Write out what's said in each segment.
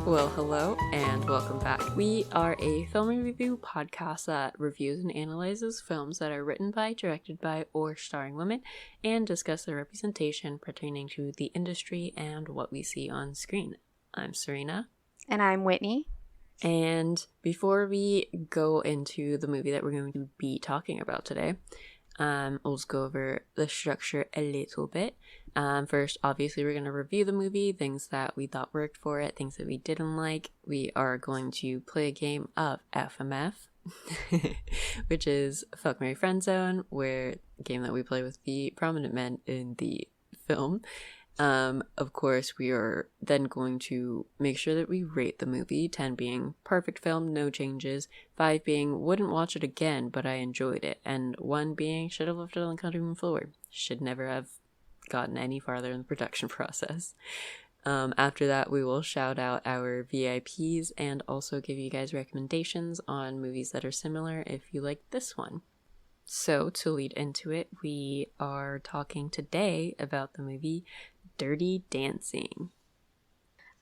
Well, hello and welcome back. We are a film review podcast that reviews and analyzes films that are written by, directed by, or starring women, and discuss their representation pertaining to the industry and what we see on screen. I'm Serena. And I'm Whitney. And before we go into the movie that we're going to be talking about today, we'll just go over the structure a little bit. First, obviously, we're going to review the movie, things that we thought worked for it, things that we didn't like. We are going to play a game of FMF, which is Fuck, Marry, Friend Zone, where a game that we play with the prominent men in the film. Of course, we are then going to make sure that we rate the movie, 10 being perfect film, no changes, 5 being wouldn't watch it again, but I enjoyed it, and 1 being should have left it on the cutting room floor, should never have gotten any farther in the production process. After that, we will shout out our VIPs and also give you guys recommendations on movies that are similar if you like this one. So, to lead into it, we are talking today about the movie Dirty Dancing.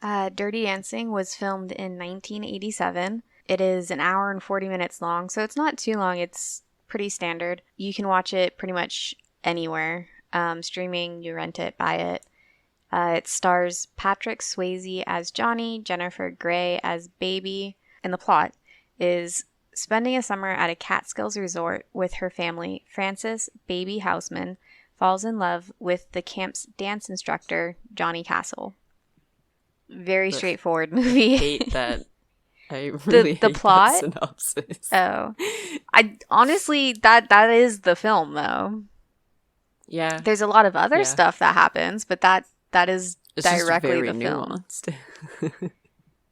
Dirty Dancing was filmed in 1987. It is an hour and 40 minutes long, so it's not too long. It's pretty standard. You can watch it pretty much anywhere. Streaming, you rent it, buy it. It stars Patrick Swayze as Johnny, Jennifer Grey as Baby, and the plot is spending a summer at a Catskills resort with her family. Frances, Baby Houseman, falls in love with the camp's dance instructor, Johnny Castle. Very straightforward movie. I hate that. I really the hate plot? that synopsis. Oh. I honestly, that is the film, though. Yeah. There's a lot of other stuff that happens, but that is it's directly just very the film. Nuanced.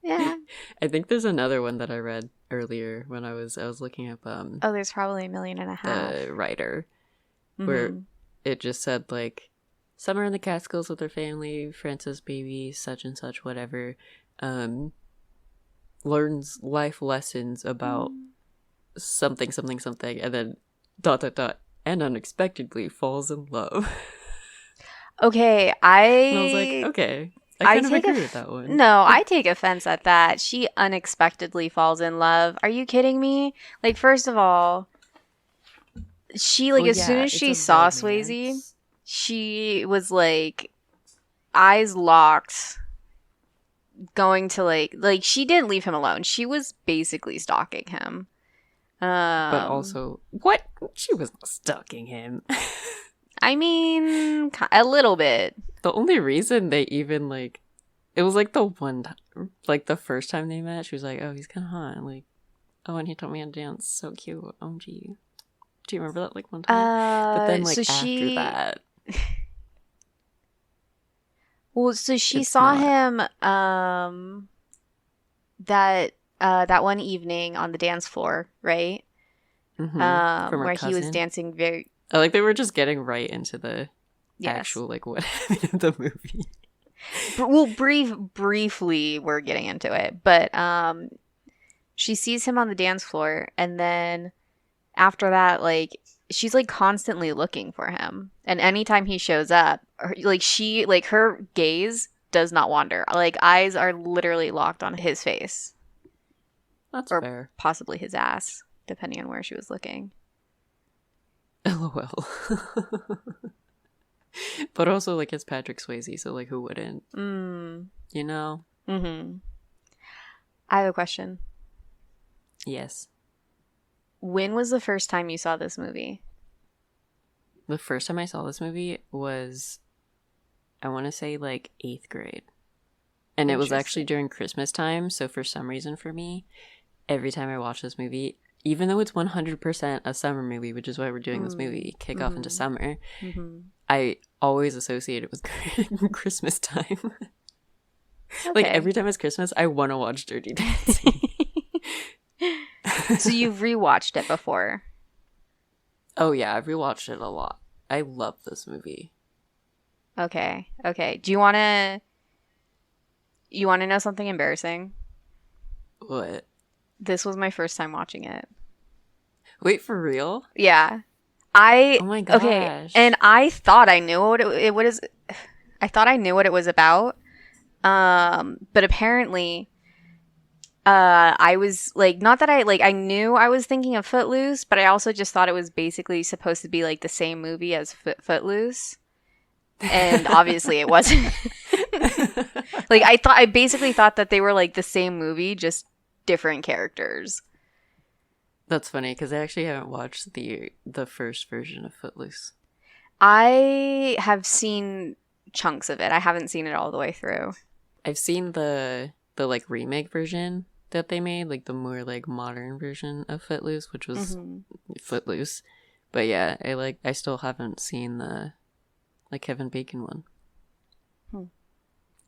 Yeah. I think there's another one that I read earlier when I was looking up Oh, there's probably 1.5 million. The writer, where it just said like summer in the Catskills with her family, Frances, Baby, such and such, whatever, learns life lessons about something, and then ... and unexpectedly falls in love. Okay, And I was like, okay, I kind of agree with that one. No, I take offense at that. She unexpectedly falls in love. Are you kidding me? Like, first of all, she, like, as soon as she saw Swayze, she was, like, eyes locked, going to, like, she didn't leave him alone. She was basically stalking him. But also, what? She was not stalking him. I mean, a little bit. The only reason they even, like, it was, like, the one time, like, the first time they met, she was like, oh, he's kind of hot. And, like, oh, and he taught me how to dance. So cute. OMG. Do you remember that, like, one time? But then, like, so after that. Well, so she saw him, that one evening on the dance floor, right? Where he was dancing very... I like they were just getting right into the actual, like, what happened in the movie. Well, briefly we're getting into it. But she sees him on the dance floor, and then after that, like, she's, like, constantly looking for him. And anytime he shows up, her gaze does not wander. Like, eyes are literally locked on his face. That's or fair. Possibly his ass, depending on where she was looking. LOL. But also, like, it's Patrick Swayze, so, like, who wouldn't? You know? Mm-hmm. I have a question. Yes. When was the first time you saw this movie? The first time I saw this movie was, I want to say, like, 8th grade. And it was actually during Christmas time, so for some reason for me, every time I watch this movie, even though it's 100% a summer movie, which is why we're doing this movie, kick off into summer, I always associate it with Christmas time. Okay. Like, every time it's Christmas, I want to watch Dirty Dancing. So you've rewatched it before? Oh, yeah, I've rewatched it a lot. I love this movie. Okay. Do you want to know something embarrassing? What? This was my first time watching it. Wait, for real? Yeah. Oh my gosh. Okay, and I thought I knew what it was. I thought I knew what it was about. But apparently I was like, not that I knew I was thinking of Footloose, but I also just thought it was basically supposed to be like the same movie as Footloose. And obviously it wasn't. Like I basically thought that they were like the same movie, just different characters. That's funny because I actually haven't watched the first version of Footloose. I have seen chunks of it. I haven't seen it all the way through. I've seen the like remake version that they made, like the more like modern version of Footloose, which was Footloose. But yeah, I still haven't seen the like Kevin Bacon one.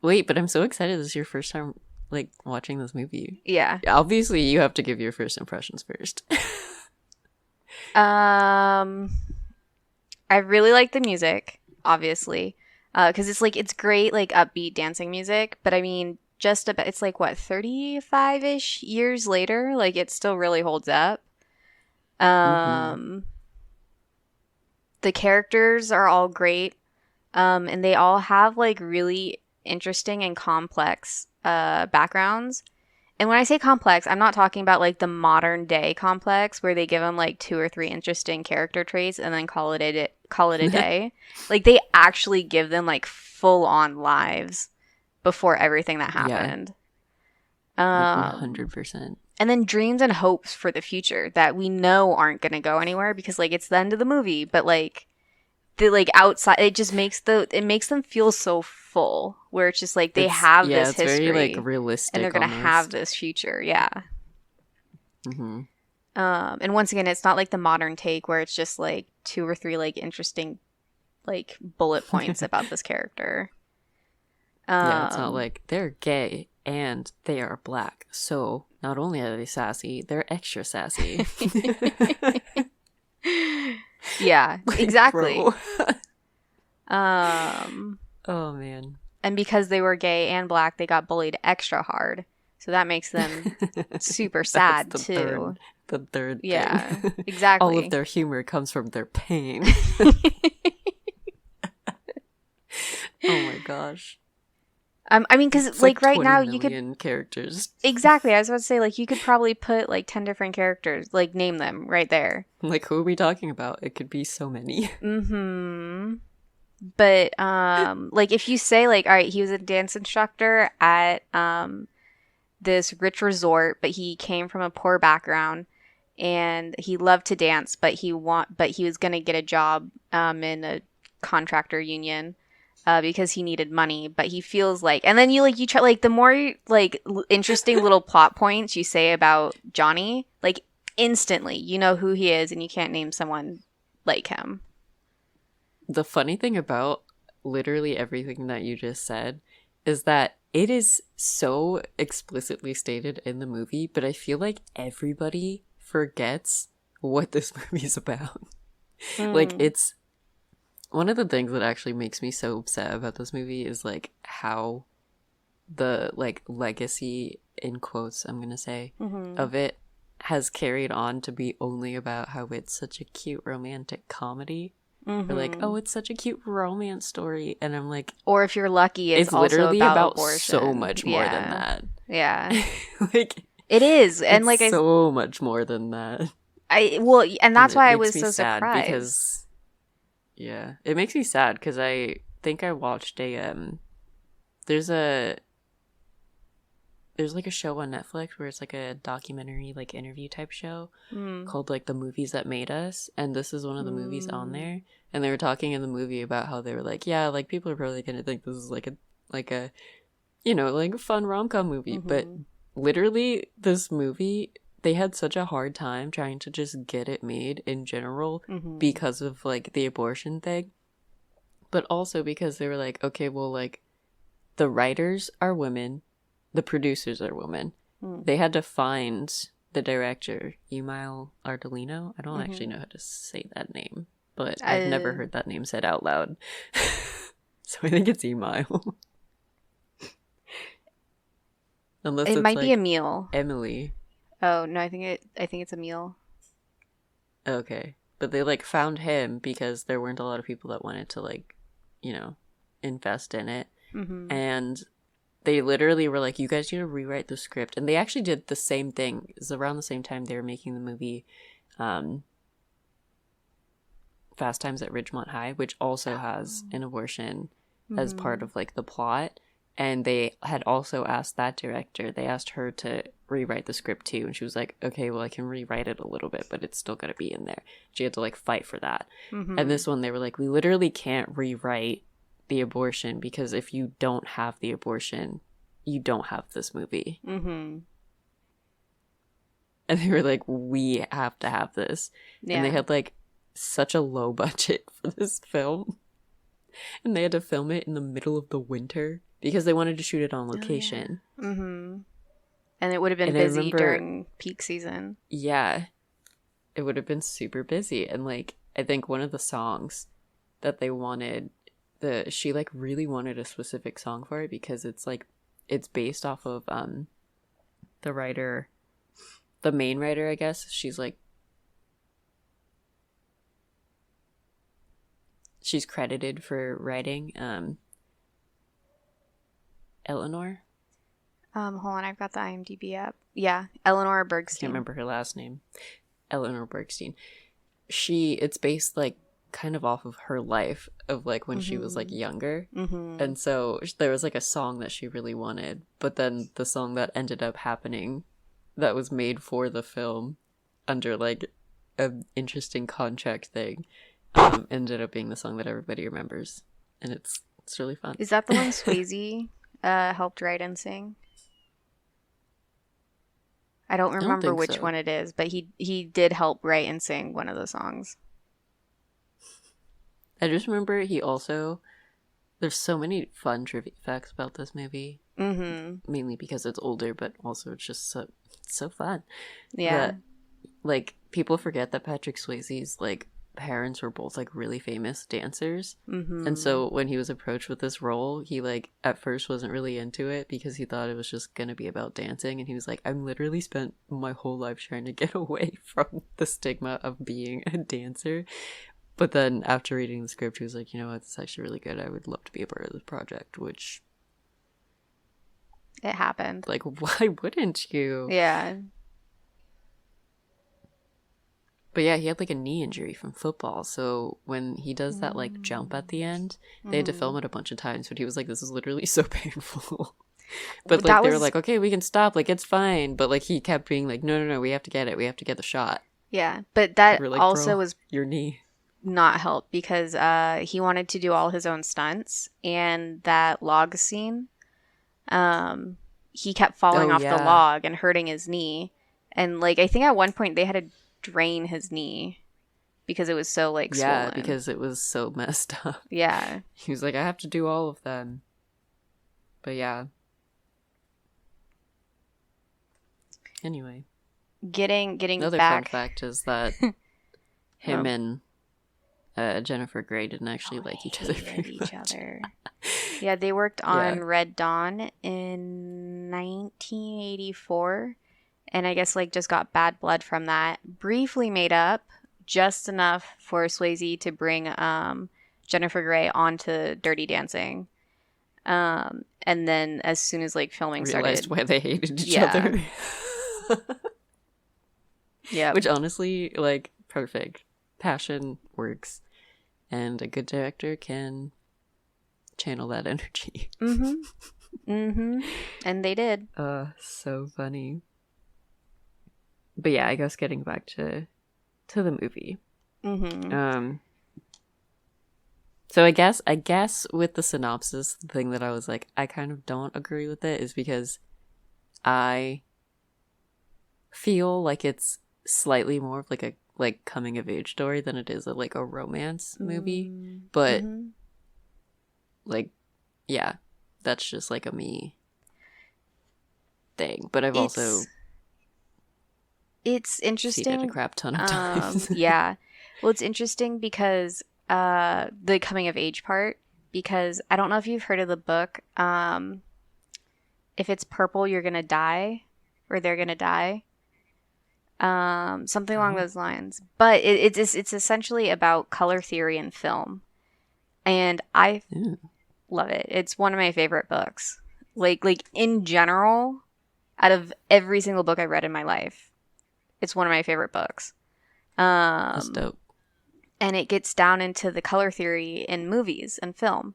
Wait, but I'm so excited. This is your first time like watching this movie. Yeah. Obviously, you have to give your first impressions first. I really like the music, obviously, because it's great like upbeat dancing music. But I mean, just about it's like what 35-ish years later, like it still really holds up. The characters are all great, and they all have like really interesting and complex backgrounds. And when I say complex, I'm not talking about like the modern day complex where they give them like 2 or 3 interesting character traits and then call it a day. Like they actually give them like full on lives before everything that happened. Yeah. 100%. And then dreams and hopes for the future that we know aren't going to go anywhere because like it's the end of the movie, but like the like outside it just makes them feel so full where it's just like they have this it's history very like realistic and they're gonna have this future. And once again, it's not like the modern take where it's just like 2 or 3 like interesting like bullet points about this character. It's not like they're gay and they are black, so not only are they sassy, they're extra sassy. Yeah, exactly. Oh man. And because they were gay and black, they got bullied extra hard. So that makes them super sad too. The third yeah, thing. Exactly. All of their humor comes from their pain. Oh my gosh. I mean, because like right now you could characters. Exactly. I was about to say like you could probably put like 10 different characters, like name them right there. Like who are we talking about? It could be so many. But like if you say like, all right, he was a dance instructor at this rich resort, but he came from a poor background and he loved to dance, but he was gonna get a job in a contractor union. Because he needed money, but he feels like, and then you try like the more like interesting little plot points you say about Johnny, like instantly you know who he is, and you can't name someone like him. The funny thing about literally everything that you just said is that it is so explicitly stated in the movie, but I feel like everybody forgets what this movie is about. Like it's. One of the things that actually makes me so upset about this movie is like how the like legacy in quotes I'm gonna say of it has carried on to be only about how it's such a cute romantic comedy. Or like, oh, it's such a cute romance story, and I'm like, or if you're lucky, it's also literally about abortion. So much more than that. Yeah, like it is, and like so much more than that. And that's why I was so surprised because. Yeah, it makes me sad because I think I watched there's like a show on Netflix where it's like a documentary like interview type show called like The Movies That Made Us, and this is one of the movies on there, and they were talking in the movie about how they were like, yeah, like people are probably gonna think this is like a you know, like a fun rom-com movie, but literally this movie, they had such a hard time trying to just get it made in general because of like the abortion thing, but also because they were like, okay, well, like the writers are women, the producers are women. They had to find the director, Emile Ardolino. I don't actually know how to say that name, but I've never heard that name said out loud. So I think it's Emile. Unless it might like be Emile. Emily. Oh no, I think it's Emile. Okay, but they like found him because there weren't a lot of people that wanted to like, you know, invest in it, and they literally were like, you guys need to rewrite the script. And they actually did the same thing. It was around the same time they were making the movie Fast Times at Ridgemont High, which also has an abortion as part of like the plot. And they had also asked that director, they asked her to rewrite the script too. And she was like, okay, well, I can rewrite it a little bit, but it's still going to be in there. She had to like fight for that. And this one, they were like, we literally can't rewrite the abortion, because if you don't have the abortion, you don't have this movie. And they were like, we have to have this. And they had like such a low budget for this film, and they had to film it in the middle of the winter because they wanted to shoot it on location. And it would have been busy during peak season. Yeah, it would have been super busy. And like, I think one of the songs that they wanted, she like really wanted a specific song for it, because it's like, it's based off of the writer, the main writer, I guess. She's like, she's credited for writing Eleanor. Hold on, I've got the IMDb up. Yeah, Eleanor Bergstein. I can't remember her last name. Eleanor Bergstein. It's based like kind of off of her life of like when she was like younger. And so there was like a song that she really wanted, but then the song that ended up happening that was made for the film under like an interesting contract thing ended up being the song that everybody remembers, and it's really fun. Is that the one Swayze helped write and sing? I don't remember which one it is, but he did help write and sing one of the songs. I just remember there's so many fun trivia facts about this movie. Mainly because it's older, but also it's just so fun. Yeah. But, like, people forget that Patrick Swayze's like parents were both like really famous dancers. And so when he was approached with this role, he like at first wasn't really into it because he thought it was just gonna be about dancing, and he was like, I'm literally spent my whole life trying to get away from the stigma of being a dancer. But then after reading the script, he was like, you know what, it's actually really good, I would love to be a part of this project, which it happened. Like, why wouldn't you? Yeah. But yeah, he had like a knee injury from football. So when he does that like jump at the end, they had to film it a bunch of times. But he was like, this is literally so painful. But like, they were like, okay, we can stop. Like, it's fine. But like, he kept being like, no, we have to get it. We have to get the shot. Yeah. But that like, also was your knee. Not help, because he wanted to do all his own stunts. And that log scene, he kept falling off the log and hurting his knee. And like, I think at one point they had to drain his knee because it was so like swollen. Because it was so messed up. Yeah. He was like, I have to do all of them. But yeah. Anyway. Getting another back. Fun fact is that him and Jennifer Grey didn't actually like each other very much. Yeah, they worked on Red Dawn in 1984. And I guess, like, just got bad blood from that. Briefly made up, just enough for Swayze to bring Jennifer Grey onto Dirty Dancing. And then as soon as, like, filming realized started... why they hated each other. Yeah. Which, honestly, like, perfect. Passion works. And a good director can channel that energy. And they did. So funny. But yeah, I guess getting back to the movie. So I guess with the synopsis, the thing that I was like, I kind of don't agree with it is because I feel like it's slightly more of like a like coming of age story than it is a like a romance movie. But like, yeah, that's just like a me thing. But I've also it's interesting. Seen it a crap ton of times. Yeah. Well, it's interesting because the coming of age part, because I don't know if you've heard of the book. If it's purple, you're gonna die, or they're gonna die. Something along those lines. But it's essentially about color theory in film, and I love it. It's one of my favorite books. Like in general, out of every single book I've read in my life, it's one of my favorite books. That's dope. And it gets down into the color theory in movies and film.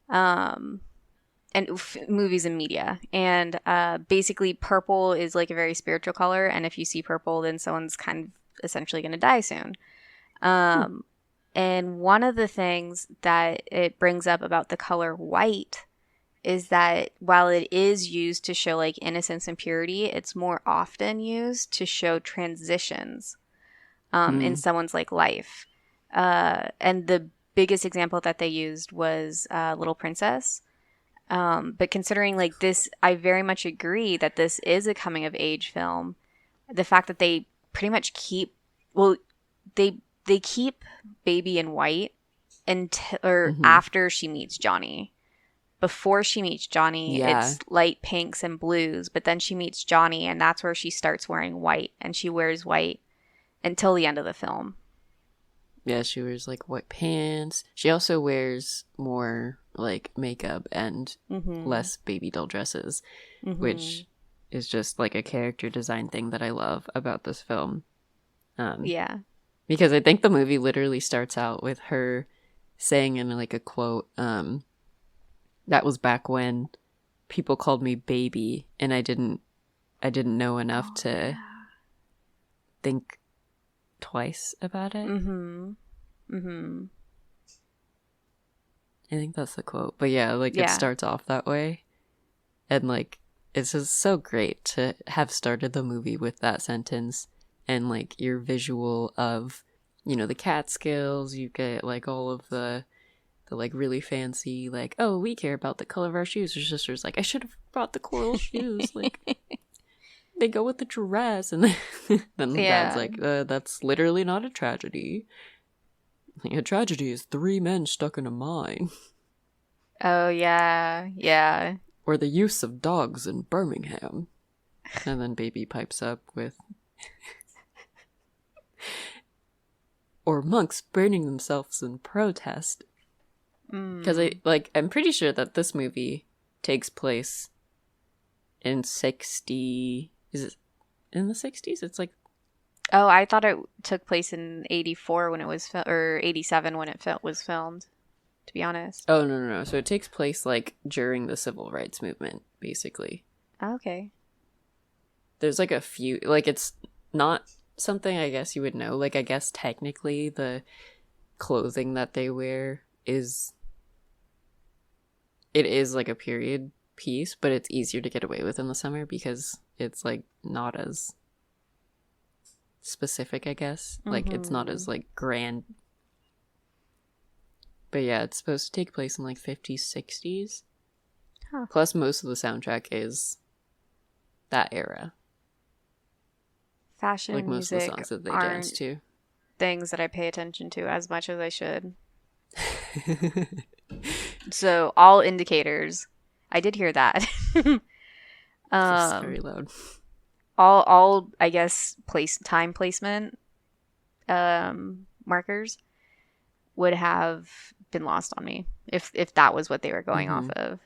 And movies and media. And basically, purple is like a very spiritual color. And if you see purple, then someone's kind of essentially going to die soon. And one of the things that it brings up about the color white is that while it is used to show like innocence and purity, it's more often used to show transitions in someone's like life. And the biggest example that they used was Little Princess. But considering like this, I very much agree that this is a coming of age film. The fact that they pretty much keep, well, they keep baby in white until or after she meets Johnny. Before she meets Johnny, it's light pinks and blues. But then she meets Johnny, and that's where she starts wearing white, and she wears white until the end of the film. Yeah, she wears like white pants. She also wears more like makeup and less baby doll dresses, which is just like a character design thing that I love about this film. Yeah. Because I think the movie literally starts out with her saying in like a quote, that was back when people called me baby and I didn't know enough to think twice about it. I think that's the quote. But yeah, like it starts off that way. And like it's just so great to have started the movie with that sentence and like your visual of, you know, the Catskills. You get like all of the like really fancy like, oh, we care about the color of our shoes. Her sister's like, I should have brought the coral shoes. Like they go with the dress. And then Dad's like, that's literally not a tragedy. A tragedy is 3 men stuck in a mine. Oh, yeah. Or the use of dogs in Birmingham. And then Baby pipes up with... or monks burning themselves in protest. Because I'm pretty sure that this movie takes place in 60... Is it in the 60s? It's like... Oh, I thought it took place in 84 when it was or 87 when it was filmed, to be honest. Oh, no. So it takes place like during the civil rights movement, basically. Okay. There's like a few, like it's not something I guess you would know. Like I guess technically the clothing that they wear it is like a period piece, but it's easier to get away with in the summer because it's like not as specific, I guess. Like it's not as like grand. But yeah, it's supposed to take place in like 50s, 60s. Huh. Plus most of the soundtrack is that era. Fashion, like most music of the songs that they dance to. Things that I pay attention to as much as I should. So all indicators. I did hear that. It's very loud. All I guess time placement markers would have been lost on me if that was what they were going off of.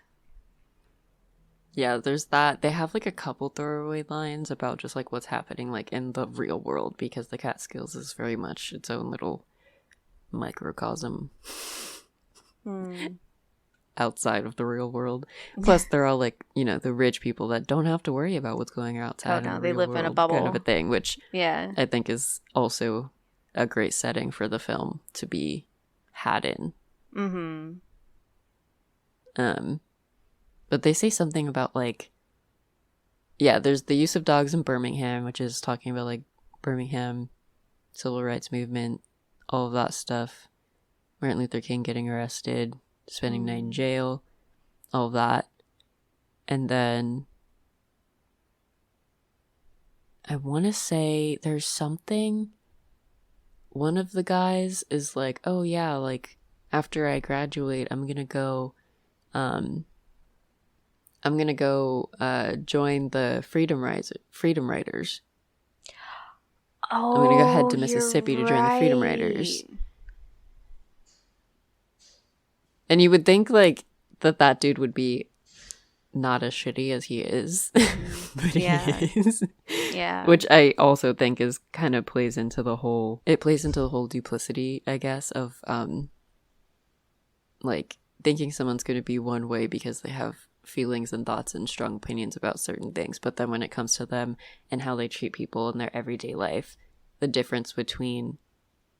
Yeah, there's that. They have like a couple throwaway lines about just like what's happening like in the real world because the Catskills is very much its own little microcosm outside of the real world. Plus they're all like, you know, the rich people that don't have to worry about what's going outside. Oh no, they live in a bubble kind of a thing, which I think is also a great setting for the film to be had in. But they say something about like, yeah, there's the use of dogs in Birmingham, which is talking about like Birmingham civil rights movement, all of that stuff. Martin Luther King getting arrested, spending night in jail, all of that. And then I want to say there's something, one of the guys is like, oh yeah, like after I graduate, I'm gonna go join the Freedom Riders. Oh, I'm gonna go head to Mississippi to join the Freedom Riders. And you would think like that dude would be not as shitty as he is. But Yeah. he is. Yeah. Which I also think is kind of plays into the whole duplicity, I guess, of like thinking someone's going to be one way because they have feelings and thoughts and strong opinions about certain things, but then when it comes to them and how they treat people in their everyday life, the difference between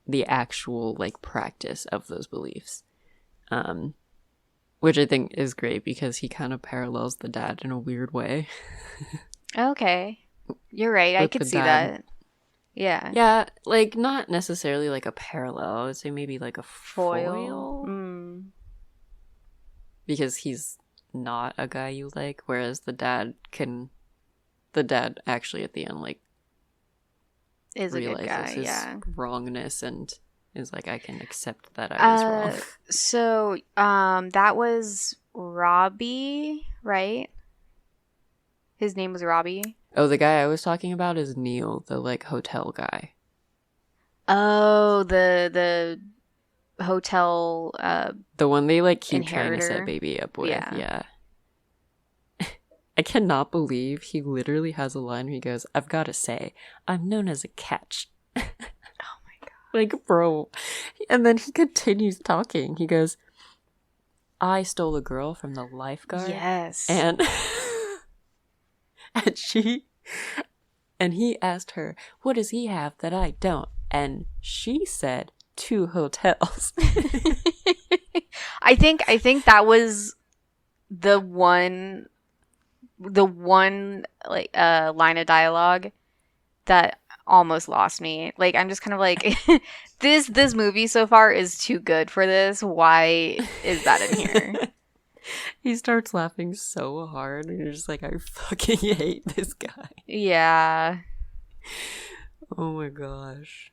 the actual like practice of those beliefs, which I think is great because he kind of parallels the dad in a weird way. Okay. You're right. I With could the see dad. that. Yeah. Yeah, like not necessarily like a parallel. I would say maybe like a foil. Mm. Because he's not a guy you like, whereas the dad actually at the end like Is a good realizes guy, his yeah. wrongness and is like, I can accept that I was wrong. So, that was Robbie, right? His name was Robbie. Oh, the guy I was talking about is Neil, the like hotel guy. Oh, the hotel The one they like keep trying to inheritor. set baby up with. Yeah. Yeah. I cannot believe he literally has a line where he goes, I've got to say, I'm known as a catch. Oh my god. Like, bro. And then he continues talking. He goes, I stole a girl from the lifeguard. Yes. And and he asked her, what does he have that I don't? And she said, 2 hotels. I think that was the one like line of dialogue that almost lost me. Like I'm just kind of like this movie so far is too good for this. Why is that in here? He starts laughing so hard and you're just like, I fucking hate this guy. Yeah. Oh my gosh.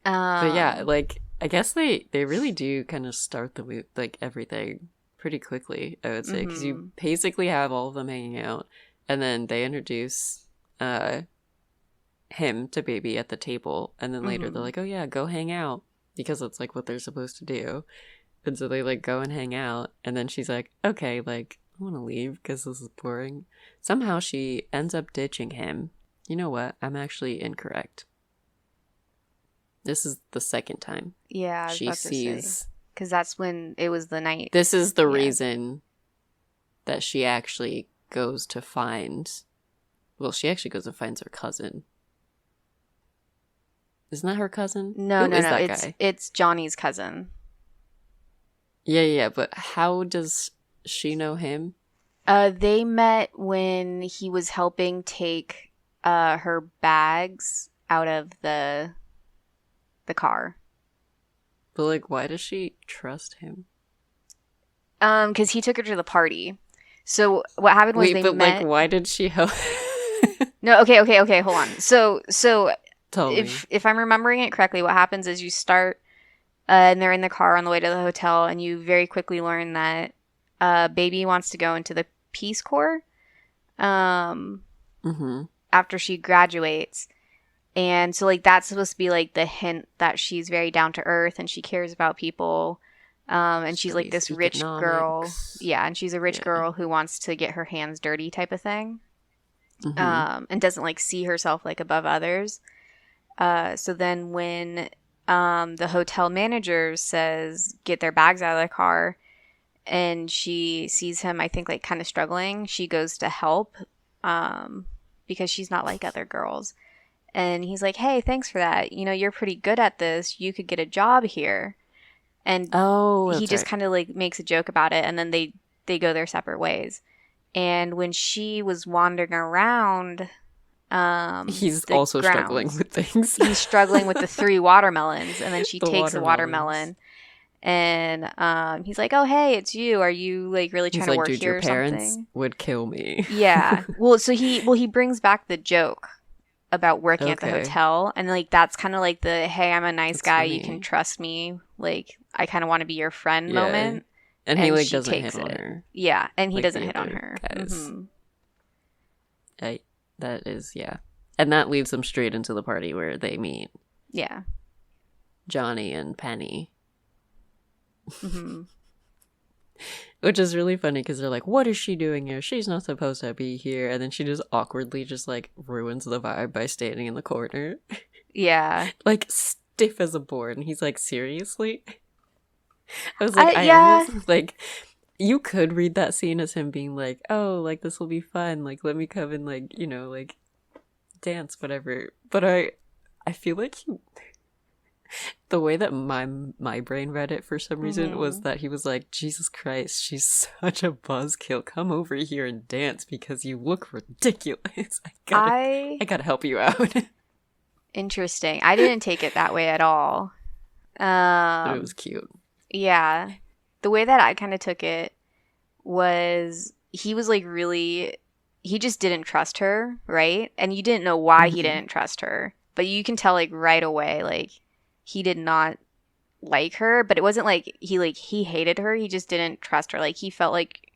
But yeah, like I guess they really do kind of start the movie, like everything pretty quickly, I would say, because you basically have all of them hanging out, and then they introduce him to baby at the table, and then later they're like, oh yeah, go hang out, because that's like what they're supposed to do. And so they like go and hang out, and then she's like, okay, like I want to leave because this is boring. Somehow she ends up ditching him. You know what? I'm actually incorrect. This is the second time. Yeah, she sees, because that's when it was the night. This is the reason that she actually goes to find. Well, she actually goes and finds her cousin. Isn't that her cousin? No, Who is that guy? It's Johnny's cousin. Yeah, but how does she know him? They met when he was helping take her bags out of the car. But like, why does she trust him? Because he took her to the party. So what happened was like, why did she help? No, okay, hold on. So Tell me. if I'm remembering it correctly, what happens is you start and they're in the car on the way to the hotel, and you very quickly learn that baby wants to go into the Peace Corps after she graduates. And so like that's supposed to be like the hint that she's very down to earth and she cares about people. And she's like this rich girl. Yeah, and she's a rich girl who wants to get her hands dirty type of thing. And doesn't like see herself like above others. So then when the hotel manager says get their bags out of the car, and she sees him, I think, like kind of struggling, she goes to help because she's not like other girls. And he's like, hey, thanks for that. You know, you're pretty good at this. You could get a job here. And he just kind of like makes a joke about it. And then they go their separate ways. And when she was wandering around, he's also struggling with things. He's struggling with the 3 watermelons. And then she takes a watermelon. And he's like, oh, hey, it's you. Are you like really trying to work dude, here your or parents something? Would kill me. Yeah. Well, so he brings back the joke about working at the hotel, and like that's kind of like the hey, I'm a nice guy, funny. You can trust me, like I kind of want to be your friend moment. And he like doesn't hit on her. Yeah, and he doesn't hit on her. That is and that leads them straight into the party where they meet Johnny and Penny. Which is really funny because they're like, what is she doing here? She's not supposed to be here. And then she just awkwardly just like ruins the vibe by standing in the corner. Yeah. Like stiff as a board. And he's like, seriously? I was like, I yeah. almost like, you could read that scene as him being like, oh, like this will be fun. Like, let me come and like, you know, like dance, whatever. But I feel like the way that my brain read it for some reason was that he was like, Jesus Christ, she's such a buzzkill. Come over here and dance because you look ridiculous. I gotta help you out. Interesting. I didn't take it that way at all. But it was cute. Yeah. The way that I kind of took it was he was like really, he just didn't trust her, right? And you didn't know why he didn't trust her. But you can tell like right away, like he did not like her, but it wasn't like he hated her. He just didn't trust her. Like he felt like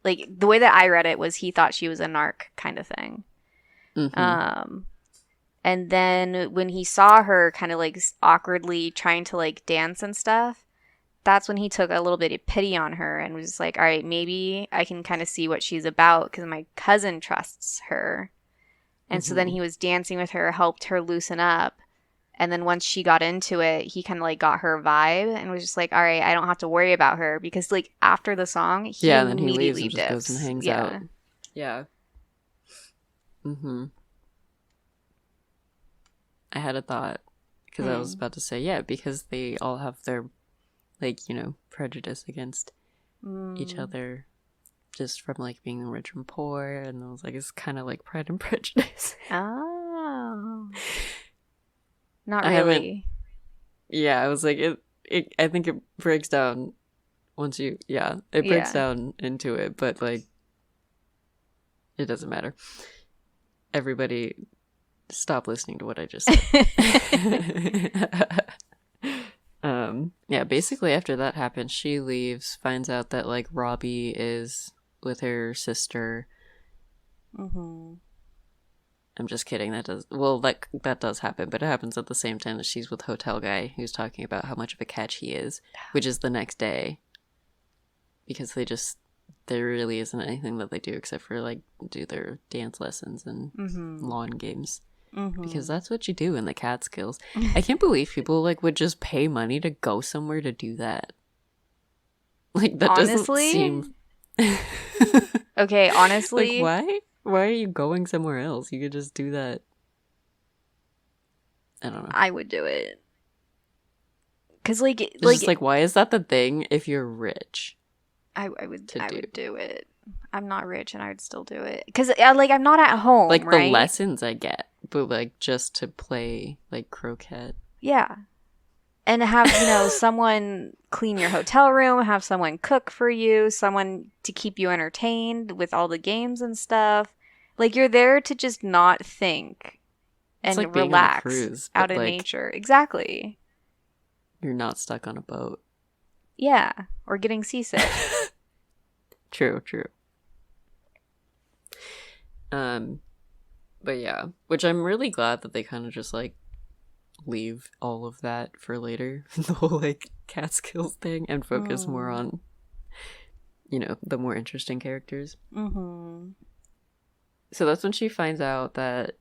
the way that I read it was he thought she was a narc kind of thing. And then when he saw her kind of like awkwardly trying to like dance and stuff, that's when he took a little bit of pity on her and was just like, all right, maybe I can kind of see what she's about because my cousin trusts her. And so then he was dancing with her, helped her loosen up. And then once she got into it, he kind of like got her vibe and was just like, all right, I don't have to worry about her. Because like after the song, he and then he leaves immediately and just goes and hangs out. Yeah. I had a thought because I was about to say, yeah, because they all have their, like, you know, prejudice against each other just from, like, being rich and poor. And I was like, it's kind of like Pride and Prejudice. Oh. Not really. Yeah, I was like, I think it breaks down once you, it breaks down into it, but, like, it doesn't matter. Everybody stop listening to what I just said. Yeah, basically after that happens, she leaves, finds out that like Robbie is with her sister. I'm just kidding. That does happen, but it happens at the same time that she's with Hotel Guy, who's talking about how much of a catch he is, which is the next day. Because there really isn't anything that they do except for like do their dance lessons and lawn games. Because that's what you do in the Catskills. I can't believe people like would just pay money to go somewhere to do that. Like that honestly? doesn't seem. Okay, honestly, like why? Why are you going somewhere else? You could just do that. I don't know. I would do it. Cause like why is that the thing if you're rich? I would do it. I'm not rich and I would still do it. Cause like I'm not at home. Like right? the lessons I get. But, like, just to play, like, croquet. Yeah. And have, you know, someone clean your hotel room, have someone cook for you, someone to keep you entertained with all the games and stuff. Like, you're there to just not think and like relax being on a cruise, out in like, nature. Exactly. You're not stuck on a boat. Yeah. Or getting seasick. True. But yeah, which I'm really glad that they kind of just like leave all of that for later, the whole like Catskills thing, and focus more on, you know, the more interesting characters. So that's when she finds out that,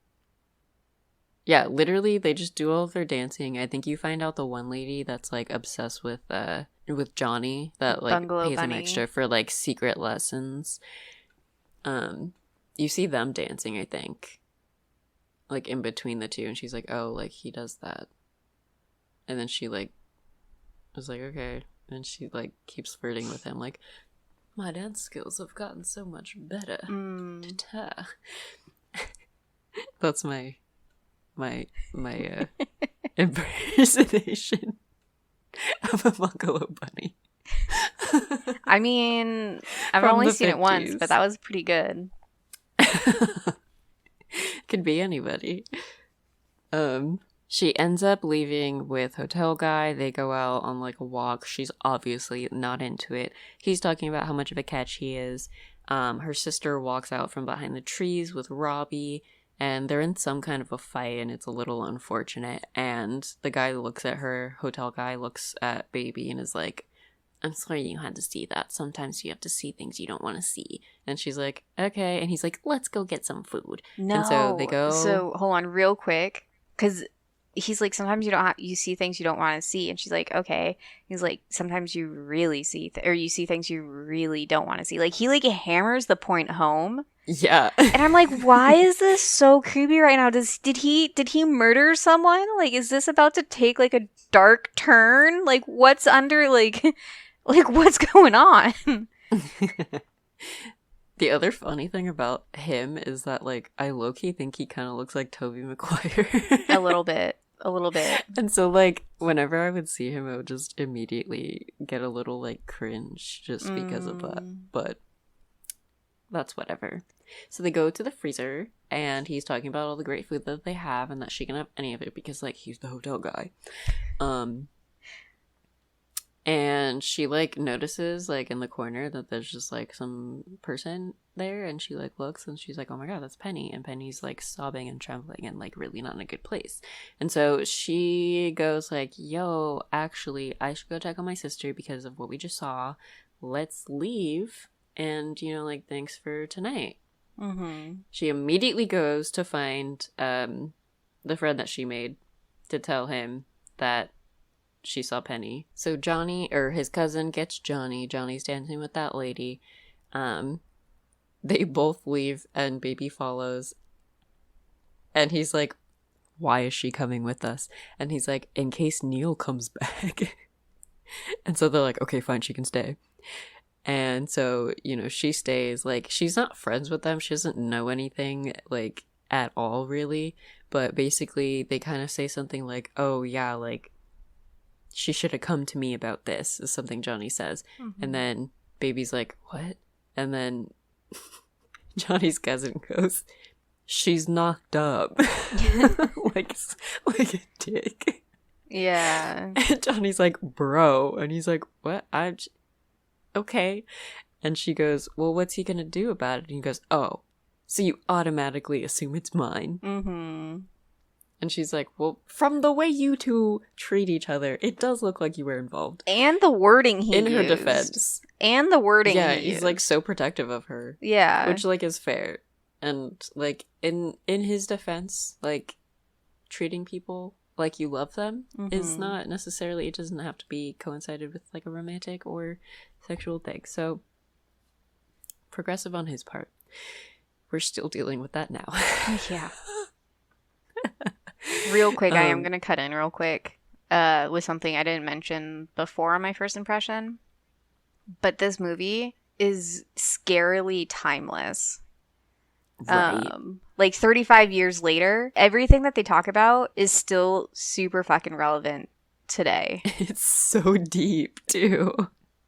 yeah, literally they just do all of their dancing. I think you find out the one lady that's like obsessed with Johnny that like Bungalow pays Bunny. him extra for like secret lessons. You see them dancing, I think. Like in between the two, and she's like, oh, like he does that. And then she like was like, okay. And she like keeps flirting with him, like, my dance skills have gotten so much better. Ta-ta. That's my impersonation of a Bungalow Bunny. I mean, I've only seen it once, but that was pretty good. Could be anybody. She ends up leaving with Hotel Guy. They go out on like a walk. She's obviously not into it. He's talking about how much of a catch he is. Her sister walks out from behind the trees with Robbie, and they're in some kind of a fight, and it's a little unfortunate. And the guy looks at her, Hotel Guy looks at Baby and is like, I'm sorry you had to see that. Sometimes you have to see things you don't want to see. And she's like, okay. And he's like, let's go get some food. No. And so they go. So hold on real quick. Because he's like, sometimes you see things you don't want to see. And she's like, okay. He's like, sometimes you really see, or you see things you really don't want to see. Like, he like hammers the point home. Yeah. And I'm like, why is this so creepy right now? Did he murder someone? Like, is this about to take like a dark turn? Like, what's under like what's going on? The other funny thing about him is that like I low-key think he kind of looks like Tobey Maguire. A little bit. And so like whenever I would see him, I would just immediately get a little like cringe just because of that. But that's whatever. So they go to the freezer and he's talking about all the great food that they have and that she can have any of it because like he's the hotel guy. And she like notices like in the corner that there's just like some person there, and she like looks and she's like, oh my god, that's Penny. And Penny's like sobbing and trembling and like really not in a good place. And so she goes like, yo, actually I should go check on my sister because of what we just saw. Let's leave, and you know, like, thanks for tonight. She immediately goes to find the friend that she made to tell him that she saw Penny. So Johnny, or his cousin, gets Johnny. Johnny's dancing with that lady. They both leave and Baby follows. And he's like, why is she coming with us? And he's like, in case Neil comes back. And so they're like, okay, fine, she can stay. And so, you know, she stays. Like, she's not friends with them. She doesn't know anything, like, at all, really. But basically, they kind of say something like, oh, yeah, like, she should have come to me about this, is something Johnny says. And then Baby's like, what? And then Johnny's cousin goes, she's knocked up. like a dick. Yeah. And Johnny's like, bro. And he's like, what? Okay. And she goes, well, what's he gonna do about it? And he goes, oh, so you automatically assume it's mine. And she's like, well, from the way you two treat each other, it does look like you were involved. And the wording he in used. her defense. And the wording yeah, he he's used. like so protective of her. Yeah. Which like is fair. And like in his defense, like treating people like you love them is not necessarily, it doesn't have to be coincided with like a romantic or sexual thing. So progressive on his part. We're still dealing with that now. Yeah. Real quick, I am going to cut in real quick with something I didn't mention before on my first impression. But this movie is scarily timeless. Right. Like 35 years later, everything that they talk about is still super fucking relevant today. It's so deep, too.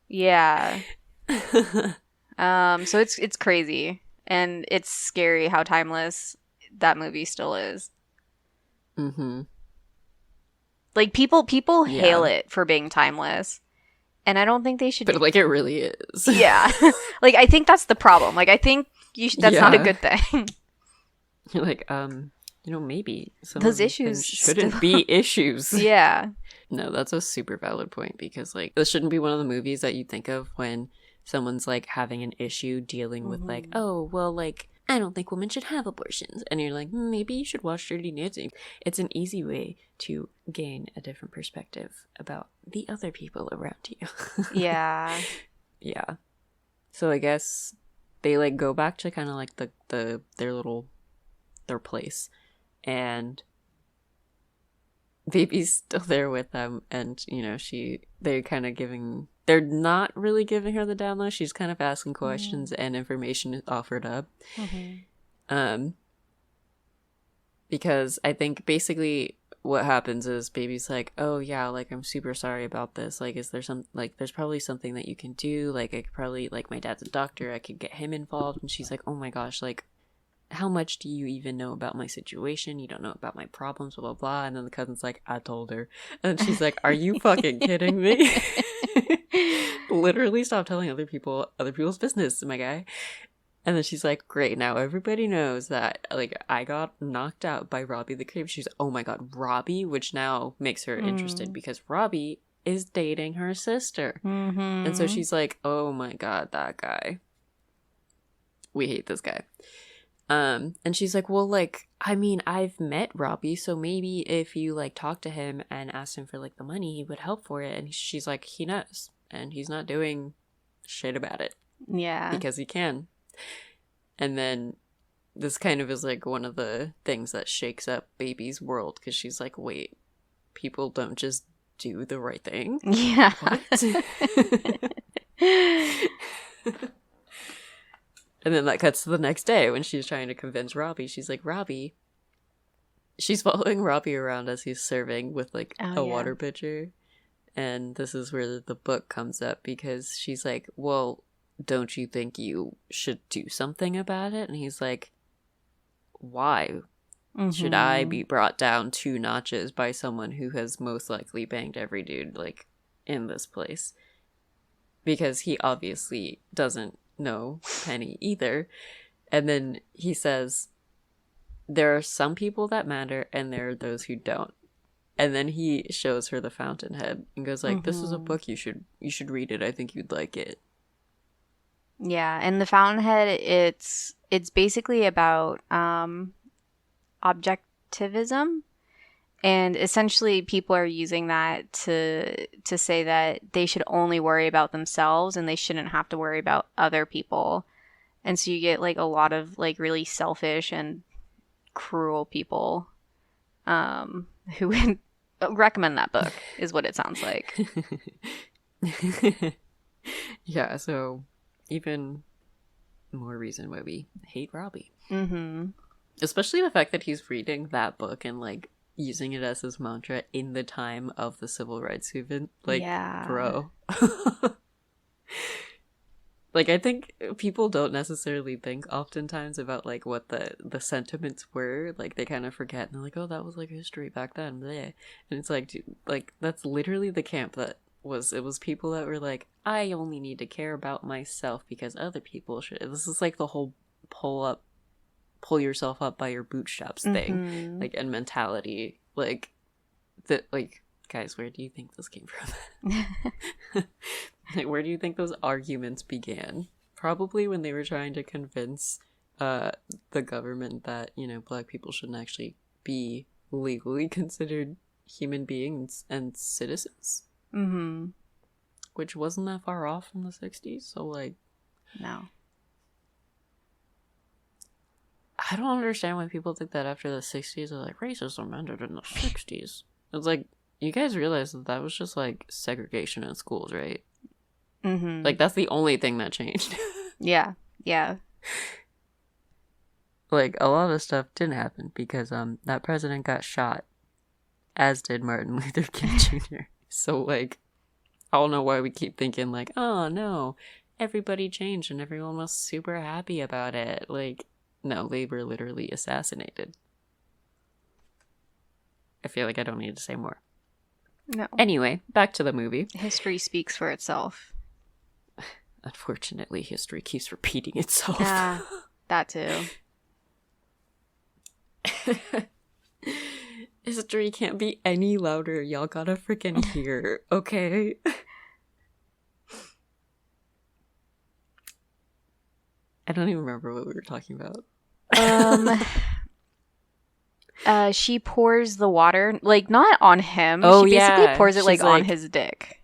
Yeah. So it's crazy. And it's scary how timeless that movie still is. Like people hail it for being timeless, and I don't think they should. But like it really is. Yeah, like I think that's the problem. Like I think that's not a good thing. You're like, you know, maybe some those of issues shouldn't be issues. Yeah. No, that's a super valid point, because like this shouldn't be one of the movies that you think of when someone's like having an issue dealing with like, oh well, like, I don't think women should have abortions. And you're like, maybe you should watch Dirty Dancing. It's an easy way to gain a different perspective about the other people around you. Yeah. Yeah. So I guess they like go back to kind of like their place, and Baby's still there with them, and you know, they're not really giving her the down low. She's kind of asking questions and information is offered up. Because I think basically what happens is Baby's like, oh yeah, like I'm super sorry about this. Like, is there there's probably something that you can do? Like, I could probably, like, my dad's a doctor, I could get him involved. And she's like, oh my gosh, like, how much do you even know about my situation? You don't know about my problems, blah, blah, blah. And then the cousin's like, I told her. And she's like, are you fucking kidding me? Literally stop telling other people's business, my guy. And then she's like, great, now everybody knows that, like, I got knocked out by Robbie the Creep. She's like, oh my god, Robbie? Which now makes her interested, because Robbie is dating her sister. Mm-hmm. And so she's like, oh my god, that guy. We hate this guy. And she's like, well, like, I mean, I've met Robbie, so maybe if you, like, talk to him and ask him for, like, the money, he would help for it. And she's like, he knows. And he's not doing shit about it. Yeah. Because he can. And then this kind of is, like, one of the things that shakes up Baby's world. Because she's like, wait, people don't just do the right thing? Yeah. What? And then that cuts to the next day when she's trying to convince Robbie. She's like, Robbie. She's following Robbie around as he's serving with, like, a water pitcher. And this is where the book comes up because she's like, well, don't you think you should do something about it? And he's like, why? Mm-hmm. Should I be brought down 2 notches by someone who has most likely banged every dude, like, in this place? Because he obviously doesn't know Penny either. And then he says, there are some people that matter and there are those who don't. And then he shows her the Fountainhead and goes like, this is a book, you should read it. I think you'd like it. Yeah, and the Fountainhead, it's basically about objectivism, and essentially people are using that to say that they should only worry about themselves and they shouldn't have to worry about other people. And so you get, like, a lot of, like, really selfish and cruel people who would recommend that book, is what it sounds like. Yeah, so even more reason why we hate Robbie. Mm-hmm. Especially the fact that he's reading that book and, like, using it as his mantra in the time of the civil rights movement. Like, yeah. Bro. Like, I think people don't necessarily think oftentimes about, like, what the sentiments were. Like, they kind of forget, and they're like, oh, that was, like, history back then. Bleh. And it's like, dude, like, that's literally the camp that it was people that were like, I only need to care about myself because other people should. This is, like, the whole pull yourself up by your bootstraps thing. Mm-hmm. Like, and mentality. Like, that, like, guys, where do you think this came from? Like, where do you think those arguments began? Probably when they were trying to convince the government that, you know, black people shouldn't actually be legally considered human beings and citizens. Mm-hmm. Which wasn't that far off from the 60s, so, like... No. I don't understand why people think that after the 60s, they're like, racism ended in the 60s. It's like, you guys realize that was just, like, segregation in schools, right? Mm-hmm. Like, that's the only thing that changed. Yeah. Yeah. Like, a lot of stuff didn't happen because that president got shot, as did Martin Luther King Jr. So, like, I don't know why we keep thinking, like, oh, no, everybody changed and everyone was super happy about it. Like, no, they were literally assassinated. I feel like I don't need to say more. No. Anyway, back to the movie. History speaks for itself. Unfortunately, history keeps repeating itself. That too. History can't be any louder. Y'all gotta freaking hear, okay? I don't even remember what we were talking about. She pours the water, like, not on him. Oh, she basically yeah. pours it, She's like, on his dick.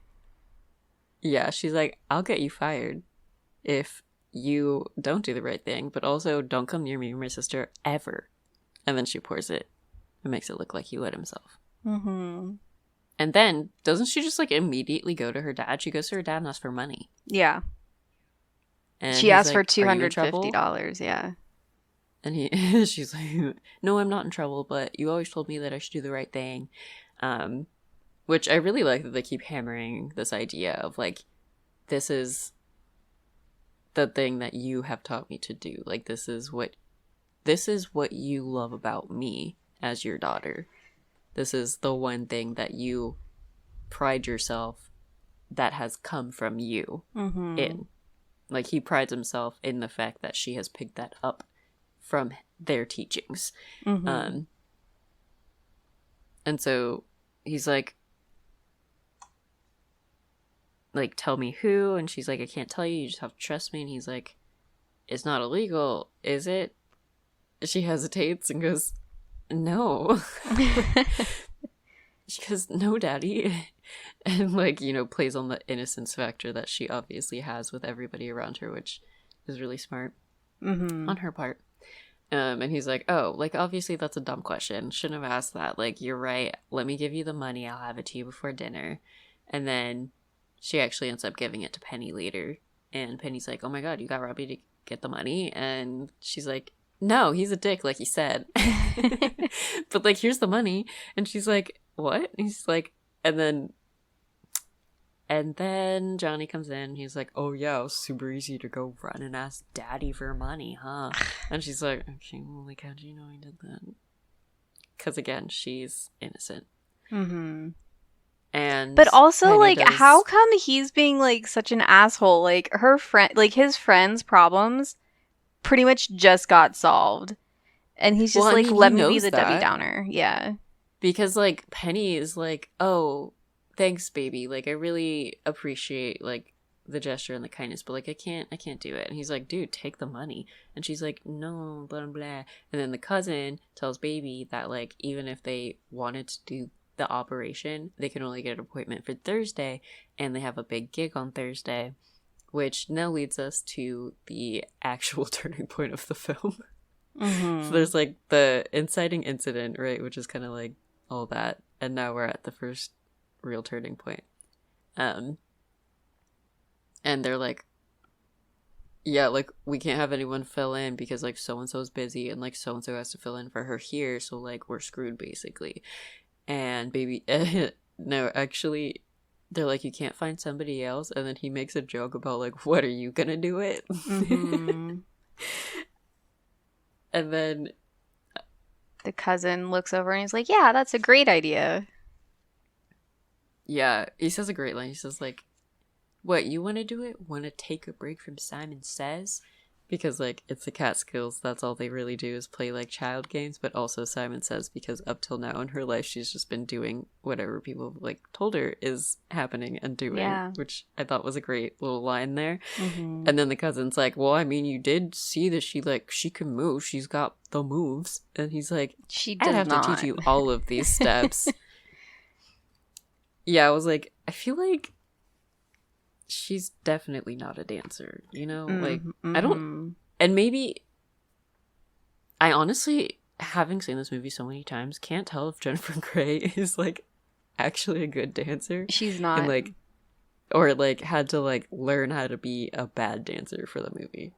Yeah, she's like, I'll get you fired if you don't do the right thing, but also don't come near me or my sister ever. And then she pours it and makes it look like he lit himself. Mm-hmm. And then, doesn't she just, like, immediately go to her dad? She goes to her dad and asks for money. Yeah. And she asks for like, $250, yeah. And she's like, no, I'm not in trouble, but you always told me that I should do the right thing. Which I really like that they keep hammering this idea of, like, this is the thing that you have taught me to do. Like, this is what you love about me as your daughter. This is the one thing that you pride yourself that has come from you in. Like, he prides himself in the fact that she has picked that up from their teachings. And so he's like, like, tell me who. And she's like, I can't tell you. You just have to trust me. And he's like, it's not illegal, is it? She hesitates and goes, no. She goes, no, daddy. And, like, you know, plays on the innocence factor that she obviously has with everybody around her, which is really smart on her part. And he's like, oh, like, obviously that's a dumb question. Shouldn't have asked that. Like, you're right. Let me give you the money. I'll have it to you before dinner. And then she actually ends up giving it to Penny later. And Penny's like, oh my God, you got Robbie to get the money? And she's like, no, he's a dick, like he said. But, like, here's the money. And she's like, what? And he's like, and then Johnny comes in. He's like, oh yeah, it was super easy to go run and ask daddy for money, huh? And she's like, okay, well, like, how do you know I did that? Because, again, she's innocent. And but also, Penny like, does... how come he's being, like, such an asshole? Like, her friend, like, his friend's problems pretty much just got solved. And he's just like, let me be the Debbie Downer. Yeah. Because, like, Penny is like, oh, thanks, baby. Like, I really appreciate, like, the gesture and the kindness, but, like, I can't do it. And he's like, dude, take the money. And she's like, no, blah, blah. And then the cousin tells baby that, like, even if they wanted to do the operation, they can only get an appointment for Thursday, and they have a big gig on Thursday, which now leads us to the actual turning point of the film. So there's, like, the inciting incident, right, which is kind of like all that, and now we're at the first real turning point. And they're like, yeah, like, we can't have anyone fill in because, like, so-and-so's busy, and, like, so-and-so has to fill in for her here, so, like, we're screwed, basically. And baby, no, actually, they're like, you can't find somebody else, and then he makes a joke about, like, what, are you gonna do it? And then the cousin looks over and he's like, yeah, that's a great idea. Yeah, he says a great line. He says, like, what, you want to do it? Want to take a break from Simon Says? Because, like, it's the Catskills. That's all they really do is play, like, child games. But also Simon Says, because up till now in her life, she's just been doing whatever people, like, told her is happening and doing. Yeah. Which I thought was a great little line there. And then the cousin's like, well, I mean, you did see that she, like, she can move. She's got the moves. And he's like, I'd have to teach you all of these steps. Yeah, I was like, I feel like she's definitely not a dancer, you know? Like, I don't... And maybe... I honestly, having seen this movie so many times, can't tell if Jennifer Grey is, like, actually a good dancer. She's not. And, like... Or, like, had to, like, learn how to be a bad dancer for the movie.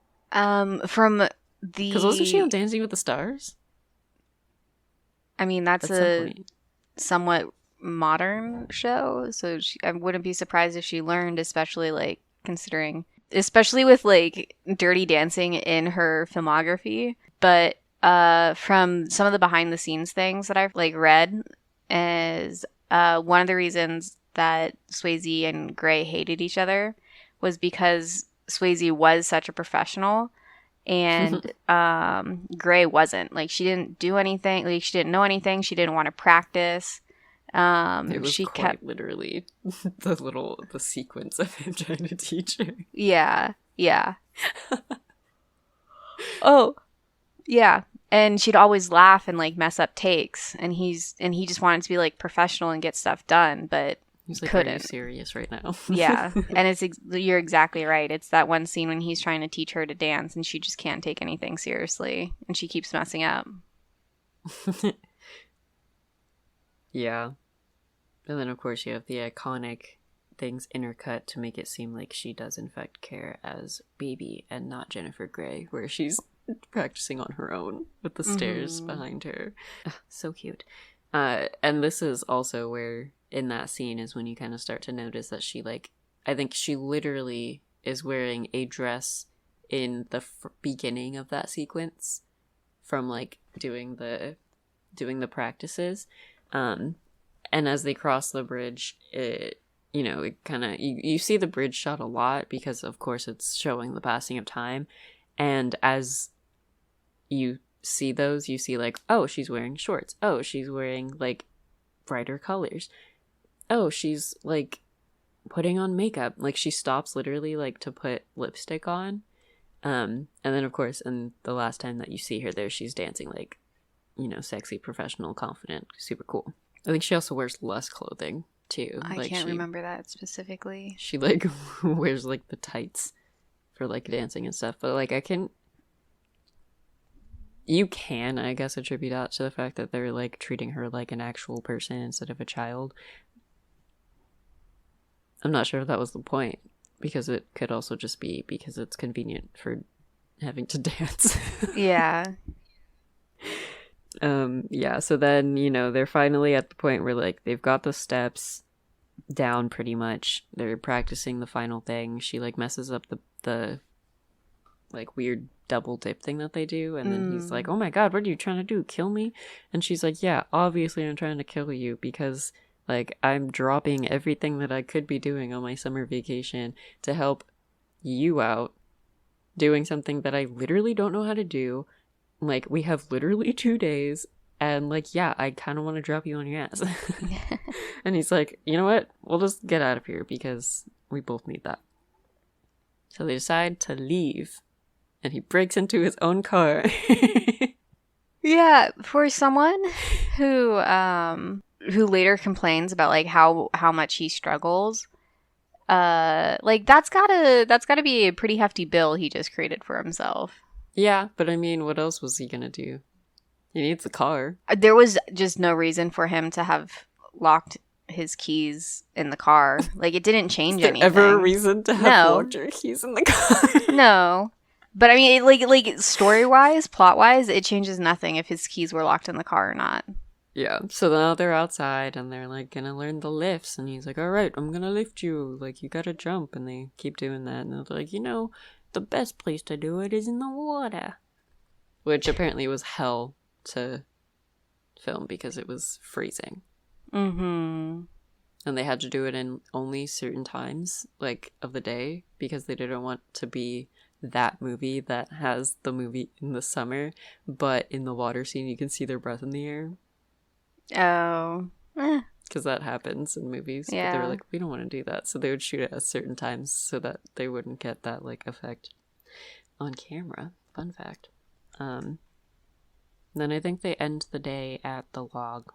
From the... Because wasn't she on Dancing with the Stars? I mean, that's a somewhat modern show, so I wouldn't be surprised if she learned, especially, like, considering, especially with, like, Dirty Dancing in her filmography. But from some of the behind the scenes things that I've, like, read, is one of the reasons that Swayze and Grey hated each other was because Swayze was such a professional and Grey wasn't. Like, she didn't do anything, like, she didn't know anything, she didn't want to practice. It was quite literally the sequence of him trying to teach her. Yeah. Oh, yeah. And she'd always laugh and, like, mess up takes, and he just wanted to be, like, professional and get stuff done, but he's like, couldn't. Are you serious right now? Yeah, and you're exactly right. It's that one scene when he's trying to teach her to dance, and she just can't take anything seriously, and she keeps messing up. Yeah. And then, of course, you have the iconic things intercut to make it seem like she does, in fact, care as Baby and not Jennifer Grey, where she's practicing on her own with the stairs behind her. So cute. And this is also where, in that scene, is when you kind of start to notice that she, like, I think she literally is wearing a dress in the beginning of that sequence from, like, doing the practices. And as they cross the bridge, it kind of, you see the bridge shot a lot because, of course, it's showing the passing of time. And as you see those, you see, like, oh, she's wearing shorts. Oh, she's wearing, like, brighter colors. Oh, she's, like, putting on makeup. Like, she stops literally, like, to put lipstick on. And then, of course, and the last time that you see her there, she's dancing, like, you know, sexy, professional, confident, super cool. I think she also wears less clothing, too. I like, can't remember that specifically. She, like, wears, like, the tights for, like, dancing and stuff. But, like, you can, I guess, attribute that to the fact that they're, like, treating her like an actual person instead of a child. I'm not sure if that was the point, because it could also just be because it's convenient for having to dance. Yeah. Yeah, so then, you know, they're finally at the point where, like, they've got the steps down pretty much. They're practicing the final thing. She, like, messes up the like, weird double dip thing that they do, and then he's like, oh my god, what are you trying to do, kill me? And she's like, yeah, obviously I'm trying to kill you, because, like, I'm dropping everything that I could be doing on my summer vacation to help you out, doing something that I literally don't know how to do. Like, we have literally 2 days, and, like, yeah, I kind of want to drop you on your ass. And he's like, you know what, we'll just get out of here, because we both need that. So they decide to leave, and he breaks into his own car. Yeah, for someone who later complains about, like, how much he struggles, like, that's gotta be a pretty hefty bill he just created for himself. Yeah, but I mean, what else was he gonna do? He needs a car. There was just no reason for him to have locked his keys in the car. Like, it didn't change anything. Is there ever a reason to have locked your keys in the car? No. But I mean, like story-wise, plot-wise, it changes nothing if his keys were locked in the car or not. Yeah, so now they're outside, and they're, like, gonna learn the lifts, and he's like, alright, I'm gonna lift you, like, you gotta jump, and they keep doing that, and they're like, you know, the best place to do it is in the water. Which apparently was hell to film, because it was freezing. Mm-hmm. And they had to do it in only certain times, like, of the day, because they didn't want to be that movie that has the movie in the summer, but in the water scene you can see their breath in the air. Oh. Because that happens in movies. Yeah. But they were like, we don't want to do that. So they would shoot it at certain times so that they wouldn't get that, like, effect on camera. Fun fact. Then I think they end the day at the log.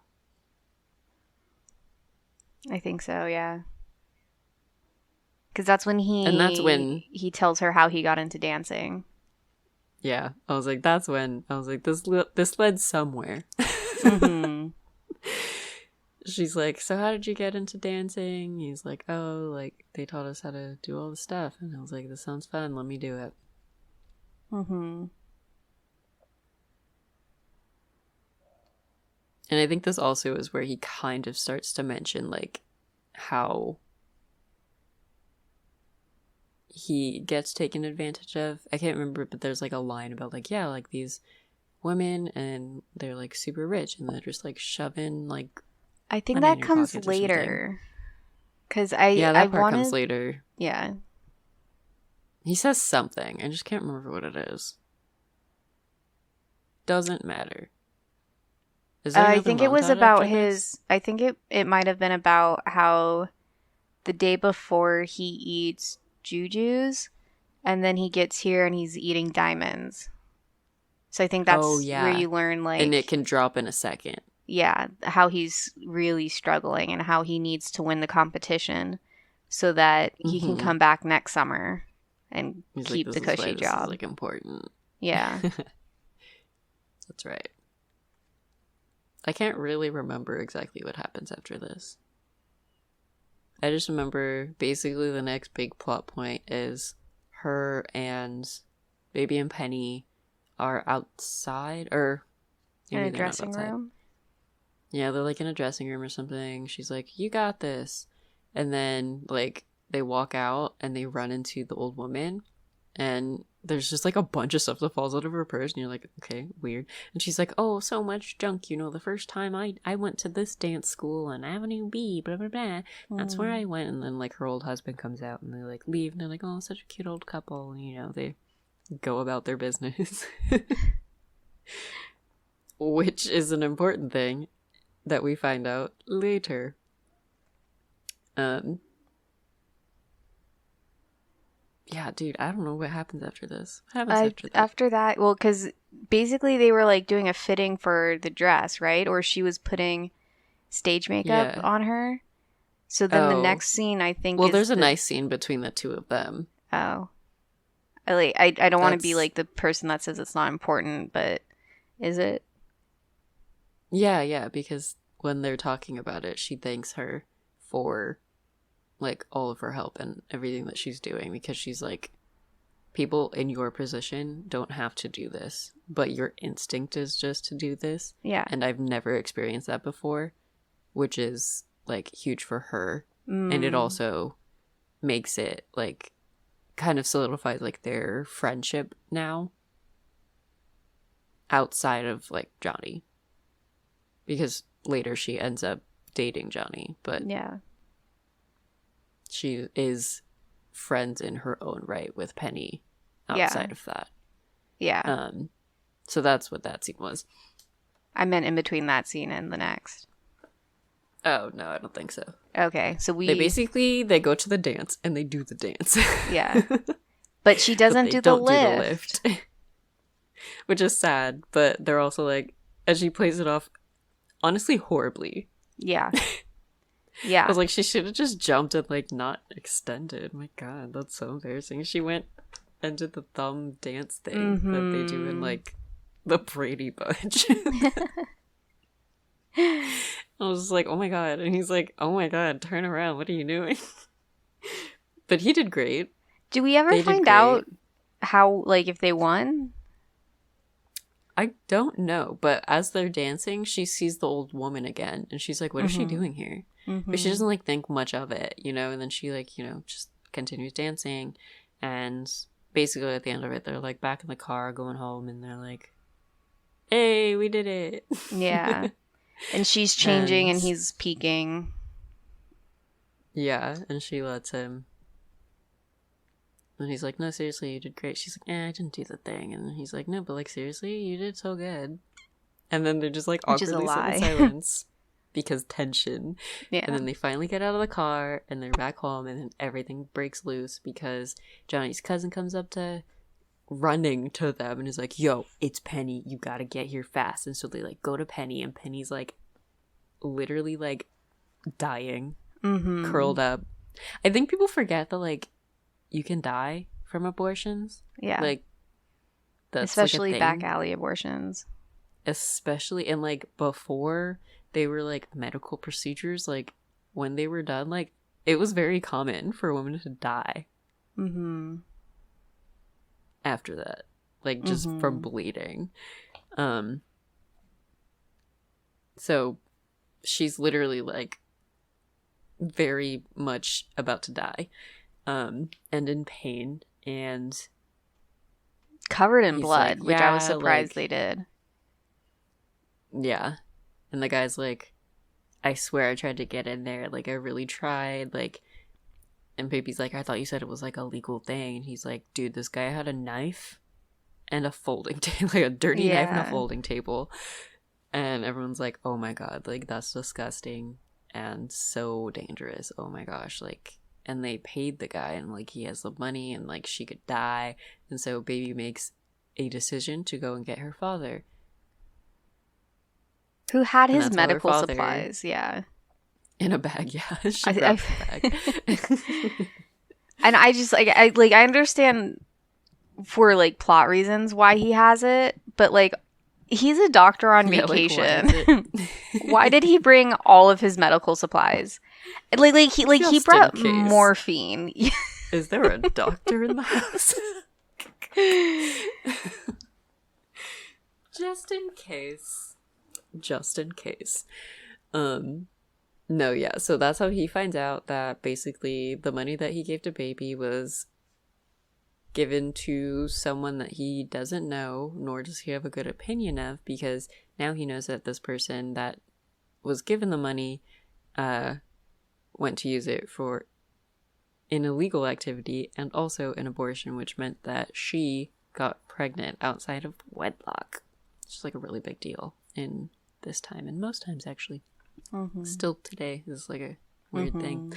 I think so, yeah. Because that's when he tells her how he got into dancing. Yeah, I was like, this led somewhere. Mm-hmm. She's like, so how did you get into dancing? He's like, oh, like, they taught us how to do all the stuff. And I was like, this sounds fun, let me do it. Mm-hmm. And I think this also is where he kind of starts to mention, like, how he gets taken advantage of. I can't remember, but there's, like, a line about, like, yeah, like, these women, and they're, like, super rich, and they're just, like, shoving, like, I think that comes later. Because that part comes later. Yeah. He says something. I just can't remember what it is. Doesn't matter. I think it was about his... I think it might have been about how the day before he eats jujus, and then he gets here and he's eating diamonds. So I think that's where you learn, like... And it can drop in a second. Yeah, how he's really struggling and how he needs to win the competition so that he can come back next summer and keep the cushy job. This is, like, important. Yeah. That's right. I can't really remember exactly what happens after this. I just remember basically the next big plot point is her and Baby and Penny are outside, or in a dressing room. Yeah, they're, like, in a dressing room or something. She's like, you got this. And then, like, they walk out and they run into the old woman, and there's just, like, a bunch of stuff that falls out of her purse, and you're like, okay, weird. And she's like, oh, so much junk, you know, the first time I went to this dance school on Avenue B, blah, blah, blah. That's where I went. And then, like, her old husband comes out, and they, like, leave, and they're like, oh, such a cute old couple. And, you know, they go about their business. Which is an important thing that we find out later. Yeah, dude, I don't know what happens after this. What happens after that? After that, well, because basically they were like doing a fitting for the dress, right? Or she was putting stage makeup Yeah. on her. So then the Oh. next scene, I think, Well, is there's a nice scene between the two of them. Oh. I don't want to be That's... like the person that says it's not important, but is it? Yeah, because when they're talking about it, she thanks her for, like, all of her help and everything that she's doing, because she's like, people in your position don't have to do this, but your instinct is just to do this. Yeah. And I've never experienced that before, which is, like, huge for her. And it also makes it, like, kind of solidifies, like, their friendship now outside of, like, Johnny. Because later she ends up dating Johnny, but yeah, she is friends in her own right with Penny outside of that. Yeah. So that's what that scene was. I meant in between that scene and the next. Oh, no, I don't think so. Okay, so They go to the dance and they do the dance. Yeah. But she doesn't do the lift. Which is sad, but they're also like, as she plays it off, honestly, horribly. Yeah. Yeah. I was like, she should have just jumped and, like, not extended. My God, that's so embarrassing. She went and did the thumb dance thing that they do in, like, the Brady Bunch. I was just like, oh my God. And he's like, oh my God, turn around. What are you doing? But he did great. Do we ever find out how, like, if they won? I don't know. But as they're dancing, she sees the old woman again. And she's like, what is she doing here? But she doesn't, like, think much of it, you know? And then she, like, you know, just continues dancing. And basically at the end of it, they're, like, back in the car going home. And they're like, hey, we did it. Yeah. And she's changing and he's peeking. Yeah, and she lets him. And he's like, no, seriously, you did great. She's like, I didn't do the thing. And he's like, no, but, like, seriously, you did so good. And then they're just, like, awkwardly sit in silence because tension. Yeah. And then they finally get out of the car and they're back home, and then everything breaks loose because Johnny's cousin comes up to running to them and is like, yo, it's Penny, you gotta get here fast. And so they, like, go to Penny, and Penny's, like, literally, like, dying, curled up. I think people forget that, like, you can die from abortions. Yeah. Like, that's, especially, like, back alley abortions. Especially, and, like, before they were, like, medical procedures, like, when they were done, like, it was very common for women to die. After that, like, just from bleeding. So she's literally, like, very much about to die, and in pain, and covered in blood, like, which I was surprised, like, they did. Yeah. And the guy's like, I swear I tried to get in there, like, I really tried, like. And Baby's like, I thought you said it was, like, a legal thing. And he's like, dude, this guy had a knife and a folding table, like, a dirty knife and a folding table. And everyone's like, oh my God, like, that's disgusting and so dangerous. Oh my gosh, like, and they paid the guy, and, like, he has the money, and, like, she could die. And so Baby makes a decision to go and get her father, who had his medical supplies. Yeah. In a bag, yeah. She grabbed a bag. And I just, like, I understand for, like, plot reasons why he has it, but, like, he's a doctor on vacation. Like, why did he bring all of his medical supplies? Like he brought morphine. Is there a doctor in the house? Just in case. Just in case. No, yeah. So that's how he finds out that basically the money that he gave to Baby was given to someone that he doesn't know, nor does he have a good opinion of, because now he knows that this person that was given the money went to use it for an illegal activity and also an abortion, which meant that she got pregnant outside of wedlock. It's like a really big deal in this time, and most times actually. Still today is like a weird thing.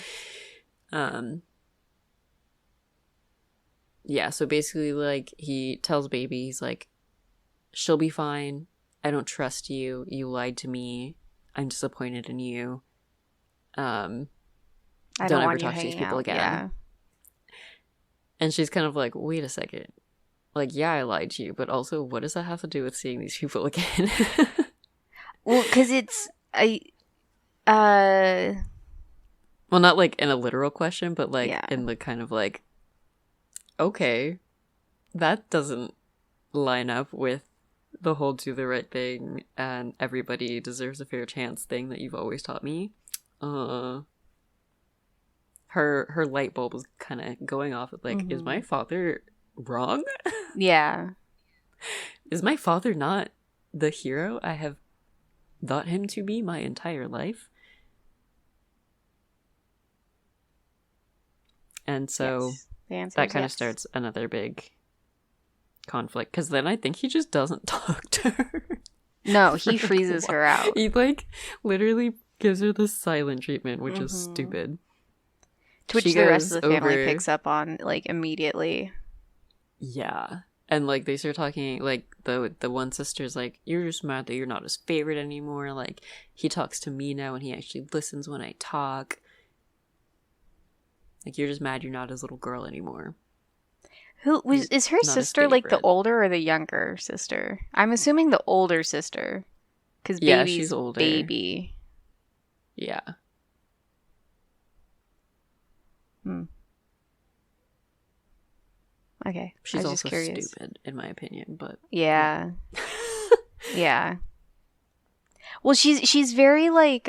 yeah, so basically, like, he tells Baby, he's like, she'll be fine. I don't trust you. You lied to me. I'm disappointed in you. I Don't don't ever want you talk to these hanging people out. again. Yeah. And she's kind of like, wait a second. Like, yeah, I lied to you, but also, what does that have to do with seeing these people again? Well, because it's Well, not like in a literal question, but like yeah. in the kind of like, okay, that doesn't line up with the whole do the right thing and everybody deserves a fair chance thing that you've always taught me. Her light bulb was kind of going off with like, is my father wrong? Yeah. Is my father not the hero I have thought him to be my entire life? And so that kind of starts another big conflict, because then I think he just doesn't talk to her. No, he freezes her out. He like literally gives her the silent treatment, which is stupid. To which the rest of the family picks up on like immediately. Yeah. And like they start talking, like the one sister's like, you're just mad that you're not his favorite anymore. Like he talks to me now and he actually listens when I talk. Like you're just mad you're not his little girl anymore. Is her sister like the older or the younger sister? I'm assuming the older sister, because Baby's she's older. Baby. Yeah. Okay. She's also stupid, in my opinion, but yeah. Yeah. Well, she's very like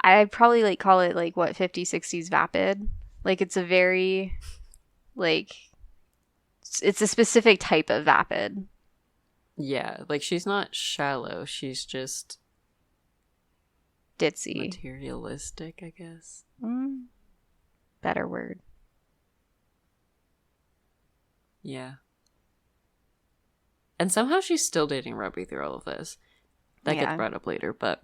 I'd probably like call it like what 50s 60s vapid. Like it's a very like it's a specific type of vapid. Yeah, like she's not shallow, she's just ditzy. Materialistic, I guess. Better word. Yeah. And somehow she's still dating Robbie through all of this. That gets brought up later, but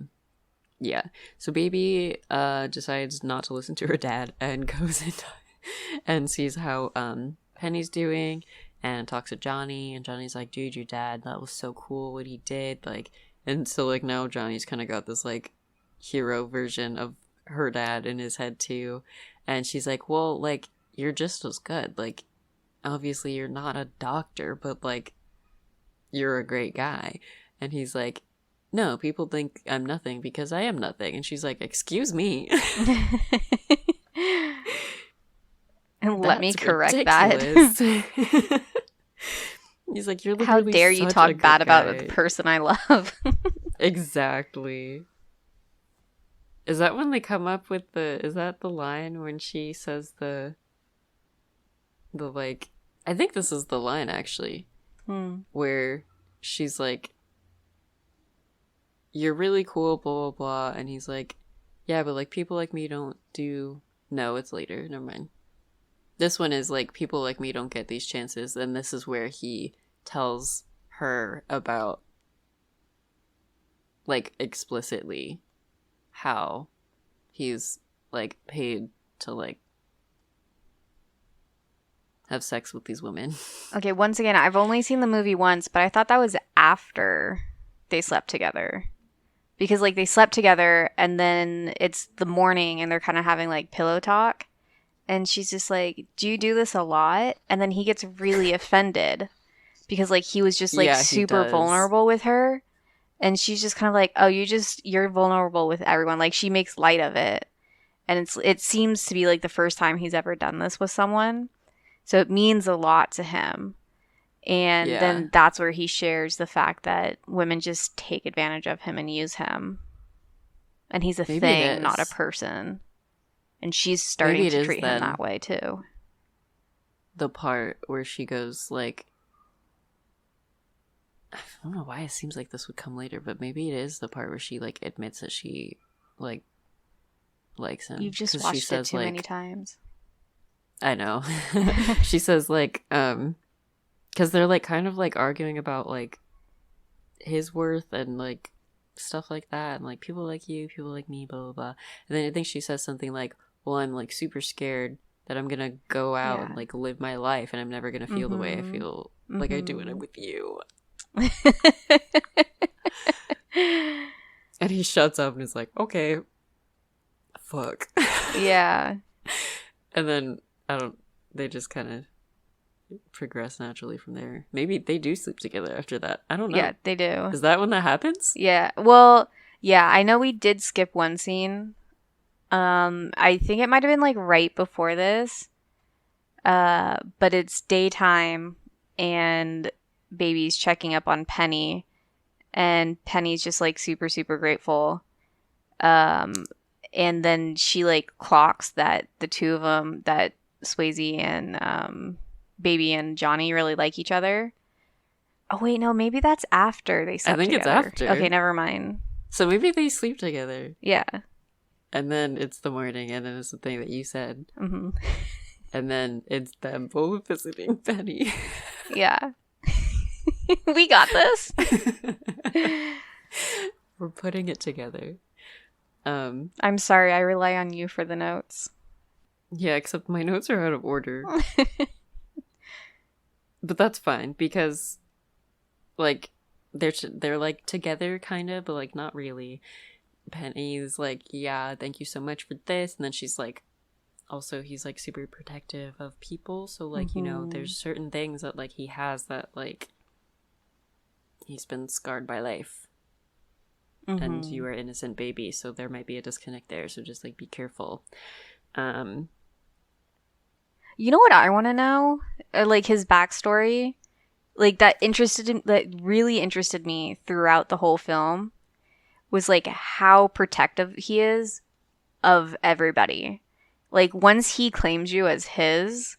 yeah. So Baby decides not to listen to her dad and goes into and sees how Penny's doing and talks to Johnny, and Johnny's like, dude, your dad, that was so cool what he did. Like, and so like now Johnny's kind of got this like hero version of her dad in his head too. And she's like, well, like, you're just as good. Like, obviously you're not a doctor, but like you're a great guy. And he's like, no, people think I'm nothing because I am nothing. And she's like, excuse me. And let me correct that. He's like, you're literally how dare you talk bad about the person I love. Exactly. Is that when they come up with is that the line when she says the like, I think this is the line actually, where she's like, you're really cool, blah, blah, blah. And he's like, yeah, but like people like me don't do, no, it's later. Never mind. This one is like, people like me don't get these chances. And this is where he tells her about, like, explicitly how he's, like, paid to, like, have sex with these women. Okay, once again, I've only seen the movie once, but I thought that was after they slept together. Because, like, they slept together, and then it's the morning, and they're kind of having, like, pillow talk. And she's just like, do you do this a lot? And then he gets really offended. Because, like, he was just, like, super vulnerable with her. And she's just kind of like, oh, you're vulnerable with everyone. Like, she makes light of it. And it seems to be, like, the first time he's ever done this with someone. So it means a lot to him. And then that's where he shares the fact that women just take advantage of him and use him. And he's a thing, not a person. And she's starting to treat him that way, too. The part where she goes, like, I don't know why it seems like this would come later, but maybe it is the part where she, like, admits that she, like, likes him. You've just watched it too many times. I know. She says, like, because they're, like, kind of, like, arguing about, like, his worth and, like, stuff like that. And, like, people like you, people like me, blah, blah, blah. And then I think she says something like, well, I'm, like, super scared that I'm gonna go out and Yeah. like live my life, and I'm never gonna feel the way I feel like I do when I'm with you. And he shuts up and is like, okay, fuck. Yeah. And then they just kind of progress naturally from there. Maybe they do sleep together after that. I don't know. Yeah, they do. Is that when that happens? Yeah. Well, yeah, I know we did skip one scene. I think it might have been like right before this. But it's daytime and Baby's checking up on Penny, and Penny's just like super, super grateful. And then she like clocks that the two of them, that Swayze and Baby and Johnny, really like each other. Oh wait, no, maybe that's after they slept together. It's after. Okay, never mind. So maybe they sleep together. Yeah. And then it's the morning, and then it's the thing that you said. Mm-hmm. And then it's them both visiting Penny. Yeah. We got this. We're putting it together. I'm sorry, I rely on you for the notes. Yeah, except my notes are out of order. But that's fine, because like they're like together kind of, but like not really. Penny's like, yeah, thank you so much for this, and then she's like, also he's like super protective of people, so like you know, there's certain things that like he has that like he's been scarred by life, and you are innocent baby, so there might be a disconnect there, so just like be careful. You know what I want to know? Like his backstory, like that really interested me throughout the whole film, was like how protective he is of everybody. Like once he claims you as his,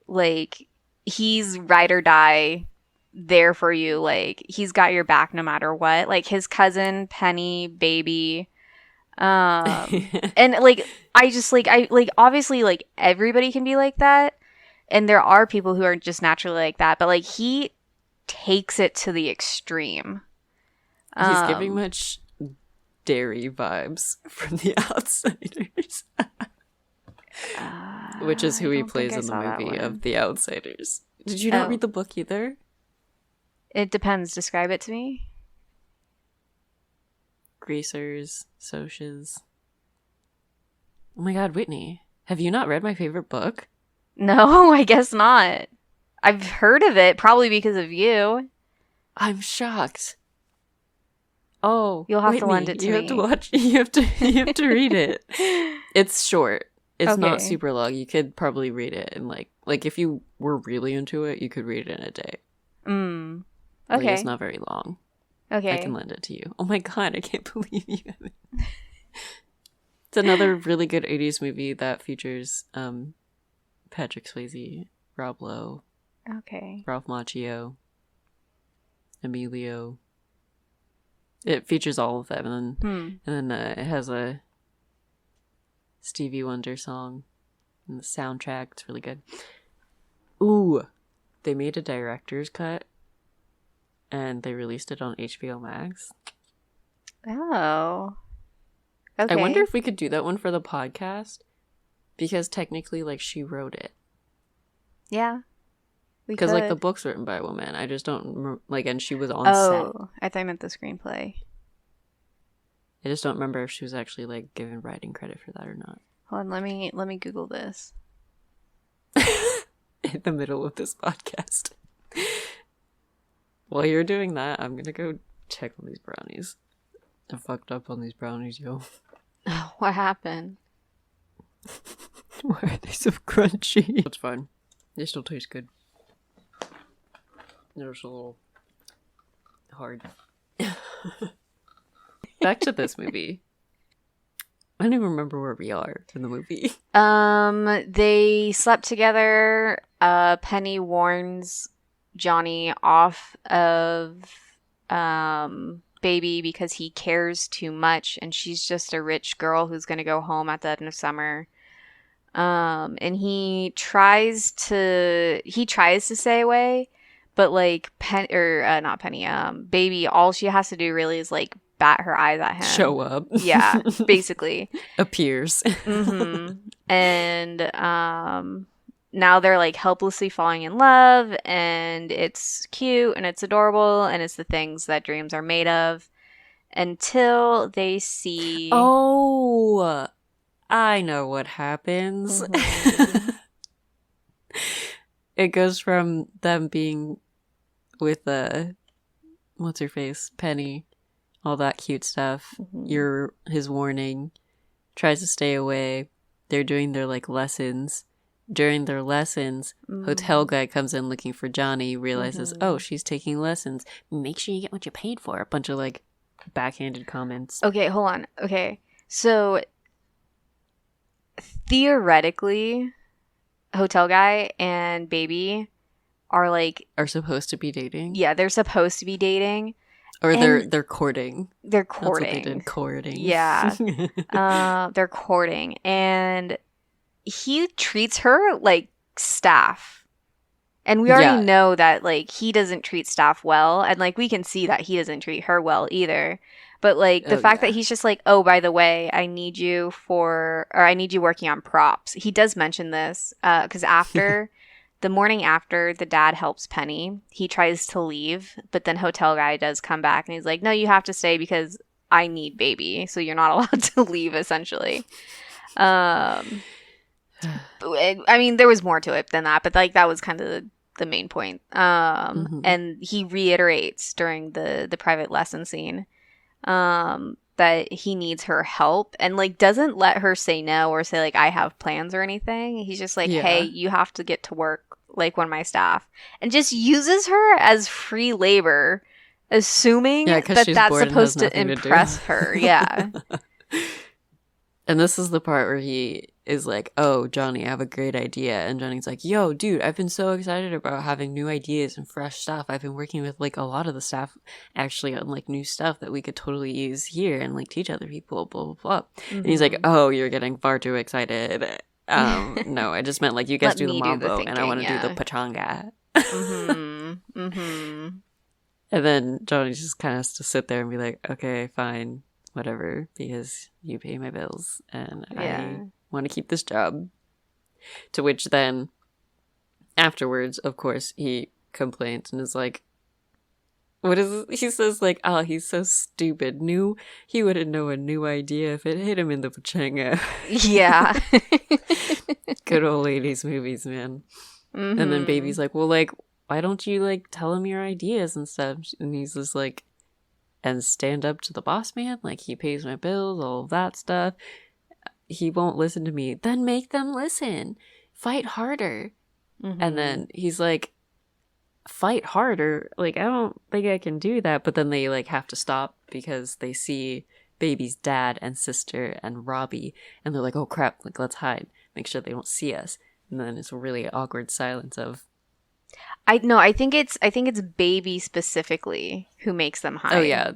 like he's ride or die there for you. Like he's got your back no matter what. Like his cousin, Penny, Baby, and like I obviously like everybody can be like that, and there are people who are just naturally like that, but like he takes it to the extreme. He's giving much dairy vibes from The Outsiders. Which is who he plays in the movie of The Outsiders. Did you not read the book either? It depends. Describe it to me. Greasers, Socias. Oh my god, Whitney. Have you not read my favorite book? No, I guess not. I've heard of it, probably because of you. I'm shocked. Oh, you'll have Whitney, to lend it to me. You have to watch. You have to read it. It's short. It's not super long. You could probably read it in like if you were really into it, you could read it in a day. Okay. Like, it's not very long. Okay. I can lend it to you. Oh my god, I can't believe you haven't. It's another really good 80s movie that features Patrick Swayze, Rob Lowe, Ralph Macchio, Emilio. It features all of them, and then it has a Stevie Wonder song, and the soundtrack. It's really good. Ooh, they made a director's cut, and they released it on HBO Max. Oh. Okay. I wonder if we could do that one for the podcast, because technically, like, she wrote it. Yeah. Because, like, the book's written by a woman. I just don't, like, and she was on set. Oh, I thought I meant the screenplay. I just don't remember if she was actually, like, given writing credit for that or not. Hold on, let me Google this. In the middle of this podcast. While you're doing that, I'm gonna go check on these brownies. I fucked up on these brownies, yo. What happened? Why are they so crunchy? It's fine. They still taste good. They're just a little hard. Back to this movie. I don't even remember where we are in the movie. They slept together. Penny warns Johnny off of Baby because he cares too much, and she's just a rich girl who's gonna go home at the end of summer. And he tries to stay away, but like not Penny, Baby, all she has to do really is like bat her eyes at him. Show up. Yeah, basically. Appears. And now they're like helplessly falling in love, and it's cute and it's adorable, and it's the things that dreams are made of, until they see... Oh, I know what happens. It goes from them being with what's her face, Penny, all that cute stuff. His warning, tries to stay away. They're doing their like lessons. During their lessons, hotel guy comes in looking for Johnny, realizes, oh, she's taking lessons. Make sure you get what you paid for. A bunch of like backhanded comments. Okay, hold on. Okay, so theoretically, hotel guy and baby are supposed to be dating. Yeah, they're supposed to be dating. Or they're courting. They're That's courting. what they did, courting. Yeah. They're courting. And he treats her like staff. And we already know that, like, he doesn't treat staff well. And, like, we can see that he doesn't treat her well either. But, like, the fact that he's just like, oh, by the way, I need you working on props. He does mention this because the morning after the dad helps Penny, he tries to leave. But then hotel guy does come back and he's like, no, you have to stay because I need baby. So you're not allowed to leave, essentially. I mean, there was more to it than that, but like that was kind of the main point. And he reiterates during the private lesson scene that he needs her help, and like doesn't let her say no or say like I have plans or anything. He's just like, hey, you have to get to work like one of my staff, and just uses her as free labor, assuming that that's supposed to impress her. Yeah. And this is the part where he is like, oh, Johnny, I have a great idea. And Johnny's like, yo, dude, I've been so excited about having new ideas and fresh stuff. I've been working with like a lot of the staff actually on like new stuff that we could totally use here and like teach other people, blah, blah, blah. And he's like, oh, you're getting far too excited. No, I just meant like you guys do the mambo and I want to do the pachanga. And then Johnny just kind of has to sit there and be like, okay, fine. Whatever, because you pay my bills and I want to keep this job. To which then afterwards, of course, he complains and is like, what is it? He says like, oh, he's so stupid. He wouldn't know a new idea if it hit him in the pachanga. Yeah. Good old 80s movies, man. And then baby's like, well, like, why don't you like tell him your ideas and stuff? And he's just like, and stand up to the boss man, like he pays my bills, all of that stuff. He won't listen to me. Then make them listen. Fight harder. And then he's like, fight harder? Like, I don't think I can do that. But then they like have to stop because they see baby's dad and sister and Robbie, and they're like, oh crap, like let's hide, make sure they don't see us. And then it's a really awkward silence of, I think it's baby specifically who makes them hide. Oh yeah,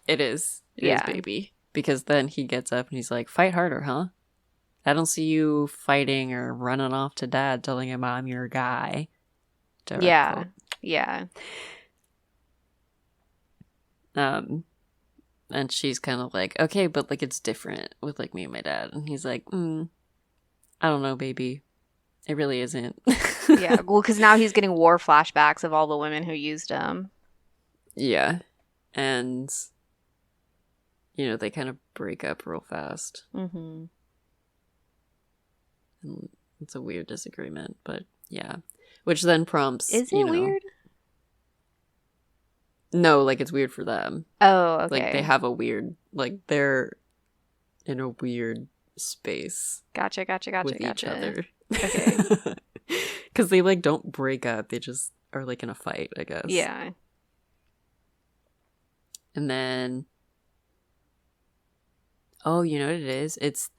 it is baby, because then he gets up and he's like, fight harder, huh? I don't see you fighting or running off to dad telling him I'm your guy. Yeah. And she's kind of like, okay, but like it's different with like me and my dad. And he's like, I don't know, baby. It really isn't. Yeah, well, because now he's getting war flashbacks of all the women who used him. Yeah. And, you know, they kind of break up real fast. And it's a weird disagreement, but yeah. Which then prompts, Is it weird? No, like it's weird for them. Oh, okay. Like they have a weird, like they're in a weird space. Gotcha. With each other. Okay. Because they like don't break up, they just are like in a fight, I guess. Yeah. And then, oh, you know what it is? It's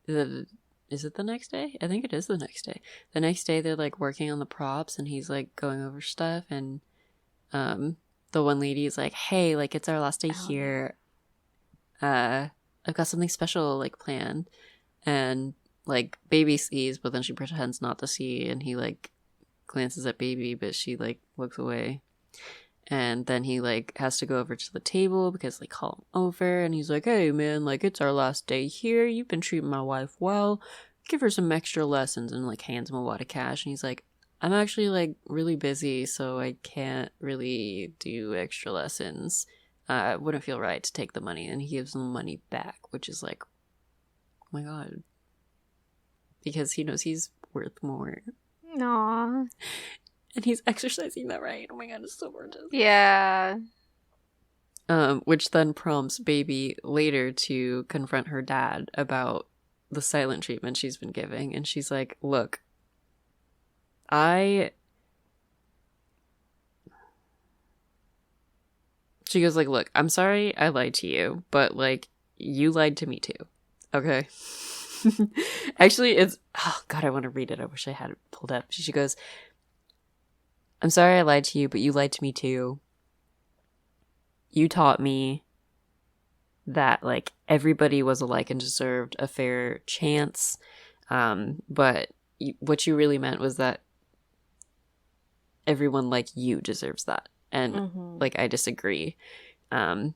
is it the next day? I think it is the next day. The next day they're like working on the props and he's like going over stuff, and the one lady is like, hey, like it's our last day here. I've got something special like planned. And like baby sees, but then she pretends not to see, and he like glances at baby, but she like looks away. And then he, like, has to go over to the table because they call him over. And he's like, hey, man, like, it's our last day here. You've been treating my wife well. Give her some extra lessons. And, like, hands him a wad of cash. And he's like, I'm actually, like, really busy, so I can't really do extra lessons. It wouldn't feel right to take the money. And he gives him the money back, which is like, oh my god. Because he knows he's worth more. Aww. And he's exercising that right. Oh my god, it's so gorgeous. Yeah. Which then prompts Baby later to confront her dad about the silent treatment she's been giving. And she's like, look, She goes like, look, I'm sorry I lied to you, but, like, you lied to me too. Okay? Actually, it's... Oh, God, I want to read it. I wish I had it pulled up. She goes, I'm sorry I lied to you, but you lied to me too. You taught me that, like, everybody was alike and deserved a fair chance. But what you really meant was that everyone like you deserves that. And, like, I disagree. So,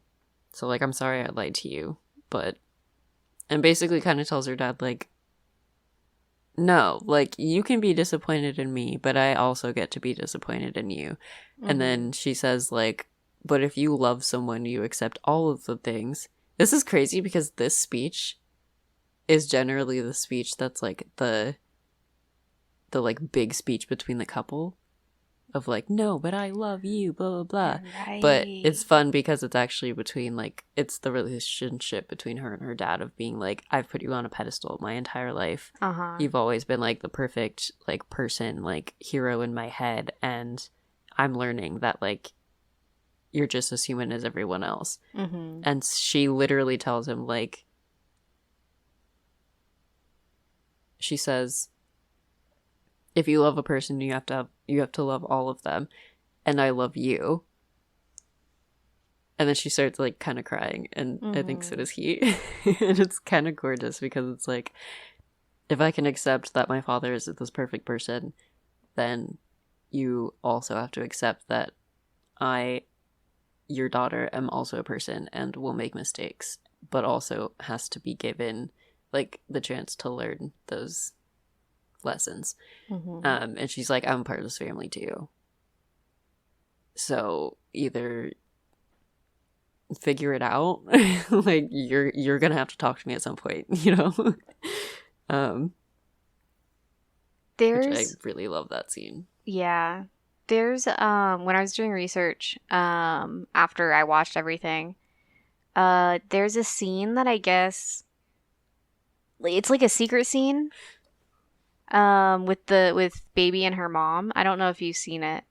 like, I'm sorry I lied to you, but... And basically kind of tells her dad, like, no, like, you can be disappointed in me, but I also get to be disappointed in you. And then she says, like, but if you love someone, you accept all of the things. This is crazy because this speech is generally the speech that's, like, the like, big speech between the couple. Of, like, no, but I love you, blah, blah, blah. Right. But it's fun because it's actually between, like, it's the relationship between her and her dad of being, like, I've put you on a pedestal my entire life. You've always been, like, the perfect, like, person, like, hero in my head. And I'm learning that, like, you're just as human as everyone else. And she literally tells him, like, she says, if you love a person, you have to love all of them, and I love you. And then she starts, like, kind of crying, and I think so does he. And it's kind of gorgeous because it's like, if I can accept that my father is this perfect person, then you also have to accept that I, your daughter, am also a person and will make mistakes, but also has to be given, like, the chance to learn those lessons. And she's like, I'm part of this family too, so either figure it out, like, you're gonna have to talk to me at some point, you know. Which I really love that scene. Yeah, there's when I was doing research after I watched everything, there's a scene that I guess it's like a secret scene with Baby and her mom. I don't know if you've seen it,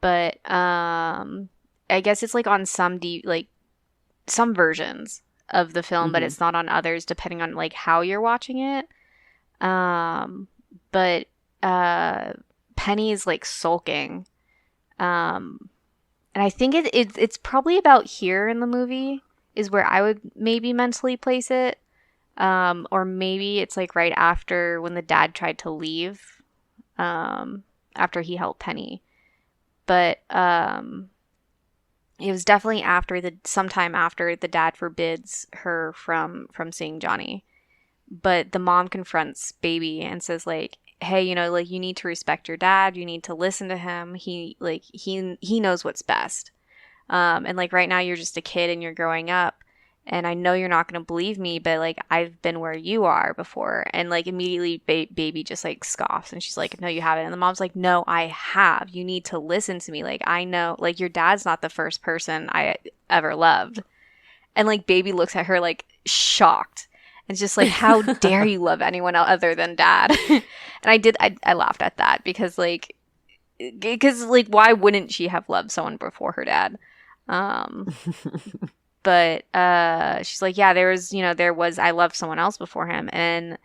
but I guess it's like on some some versions of the film, but it's not on others depending on, like, how you're watching it. But Penny is, like, sulking, and I think it's probably about here in the movie is where I would maybe mentally place it. Or maybe it's, like, right after when the dad tried to leave, after he helped Penny. But it was definitely sometime after the dad forbids her from seeing Johnny. But the mom confronts Baby and says, like, hey, you know, like, you need to respect your dad. You need to listen to him. He knows what's best. And, like, right now you're just a kid and you're growing up. And I know you're not going to believe me, but, like, I've been where you are before. And, like, immediately Baby just, like, scoffs. And she's like, no, you haven't. And the mom's like, no, I have. You need to listen to me. Like, I know, like, your dad's not the first person I ever loved. And, like, Baby looks at her, like, shocked. And just like, how dare you love anyone else other than dad? And I laughed at that because, like, why wouldn't she have loved someone before her dad? But she's like, yeah, I loved someone else before him. And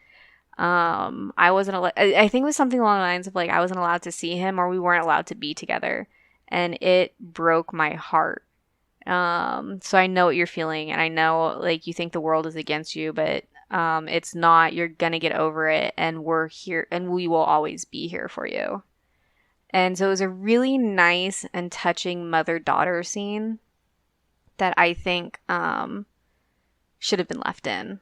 I wasn't allowed, I think it was something along the lines of, like, I wasn't allowed to see him or we weren't allowed to be together. And it broke my heart. So I know what you're feeling, and I know, like, you think the world is against you, but it's not. You're gonna get over it, and we're here, and we will always be here for you. And so it was a really nice and touching mother-daughter scene that I think should have been left in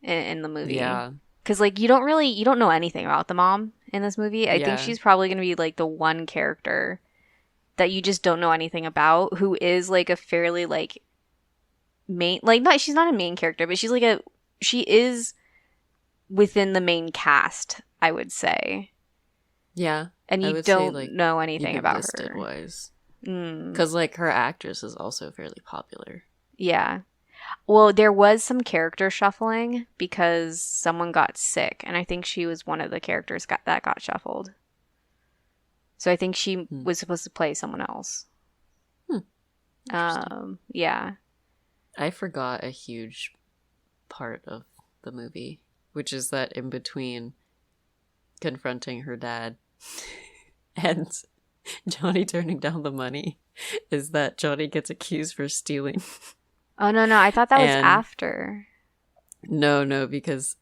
the movie. Yeah. Because, like, you don't know anything about the mom in this movie. I think she's probably going to be, like, the one character that you just don't know anything about, who is, like, a fairly, like, main, like, not, she's not a main character, but she's, like, she is within the main cast, I would say. Yeah. And you don't say, like, know anything about her. Wise. Because, like, her actress is also fairly popular. Yeah. Well, there was some character shuffling because someone got sick, and I think she was one of the characters that got shuffled. So I think she was supposed to play someone else. Yeah. I forgot a huge part of the movie, which is that in between confronting her dad and Johnny turning down the money is that Johnny gets accused for stealing. Oh, no, I thought that was after. No, because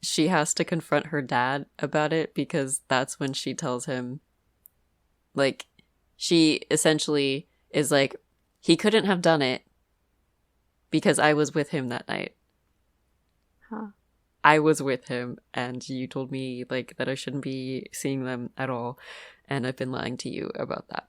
she has to confront her dad about it, because that's when she tells him, like, she essentially is like, he couldn't have done it because I was with him that night. Huh. I was with him, and you told me, like, that I shouldn't be seeing them at all, and I've been lying to you about that.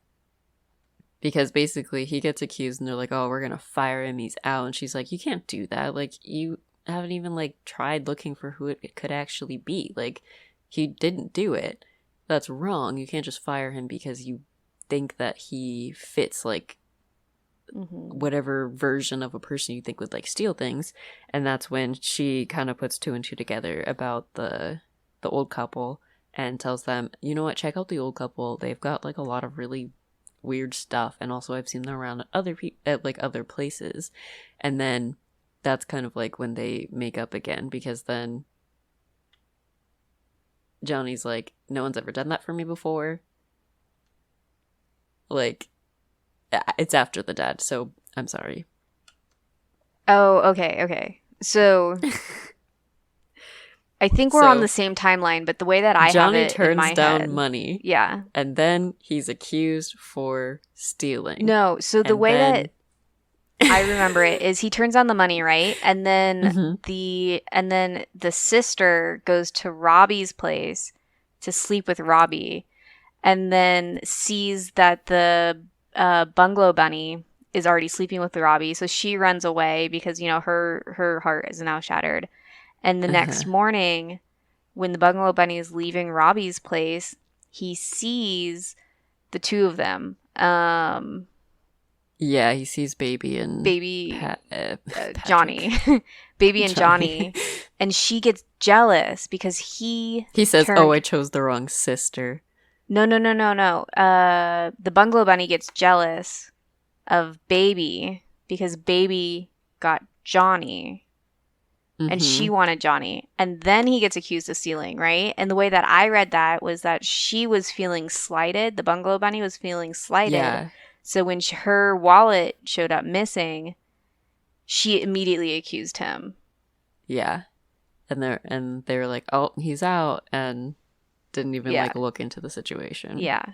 Because basically he gets accused and they're like, oh, we're gonna fire him, he's out. And she's like, you can't do that. Like, you haven't even, like, tried looking for who it could actually be. Like, he didn't do it. That's wrong. You can't just fire him because you think that he fits, like, whatever version of a person you think would, like, steal things. And that's when she kind of puts two and two together about the old couple and tells them, you know what, check out the old couple. They've got, like, a lot of really weird stuff, and also I've seen them around at like other places. And then that's kind of like when they make up again, because then Johnny's like, no one's ever done that for me before. Like, it's after the dad, so I'm sorry. Oh, okay. So I think we're on the same timeline, but the way that I Johnny have it turns in my down head, money. Yeah. And then he's accused for stealing. No, so the way that I remember it is he turns down the money, right? And then the sister goes to Robbie's place to sleep with Robbie, and then sees that the bungalow bunny is already sleeping with Robbie, so she runs away because, you know, her heart is now shattered. And the next morning, when the bungalow bunny is leaving Robbie's place, he sees the two of them. Yeah, he sees Baby and Johnny. Baby and Johnny. And she gets jealous because he says, oh, I chose the wrong sister. No. The bungalow bunny gets jealous of Baby because Baby got Johnny. And she wanted Johnny. And then he gets accused of stealing, right? And the way that I read that was that she was feeling slighted. The bungalow bunny was feeling slighted. Yeah. So when her wallet showed up missing, she immediately accused him. Yeah. And they were like, oh, he's out. And didn't even, like, look into the situation. Yeah.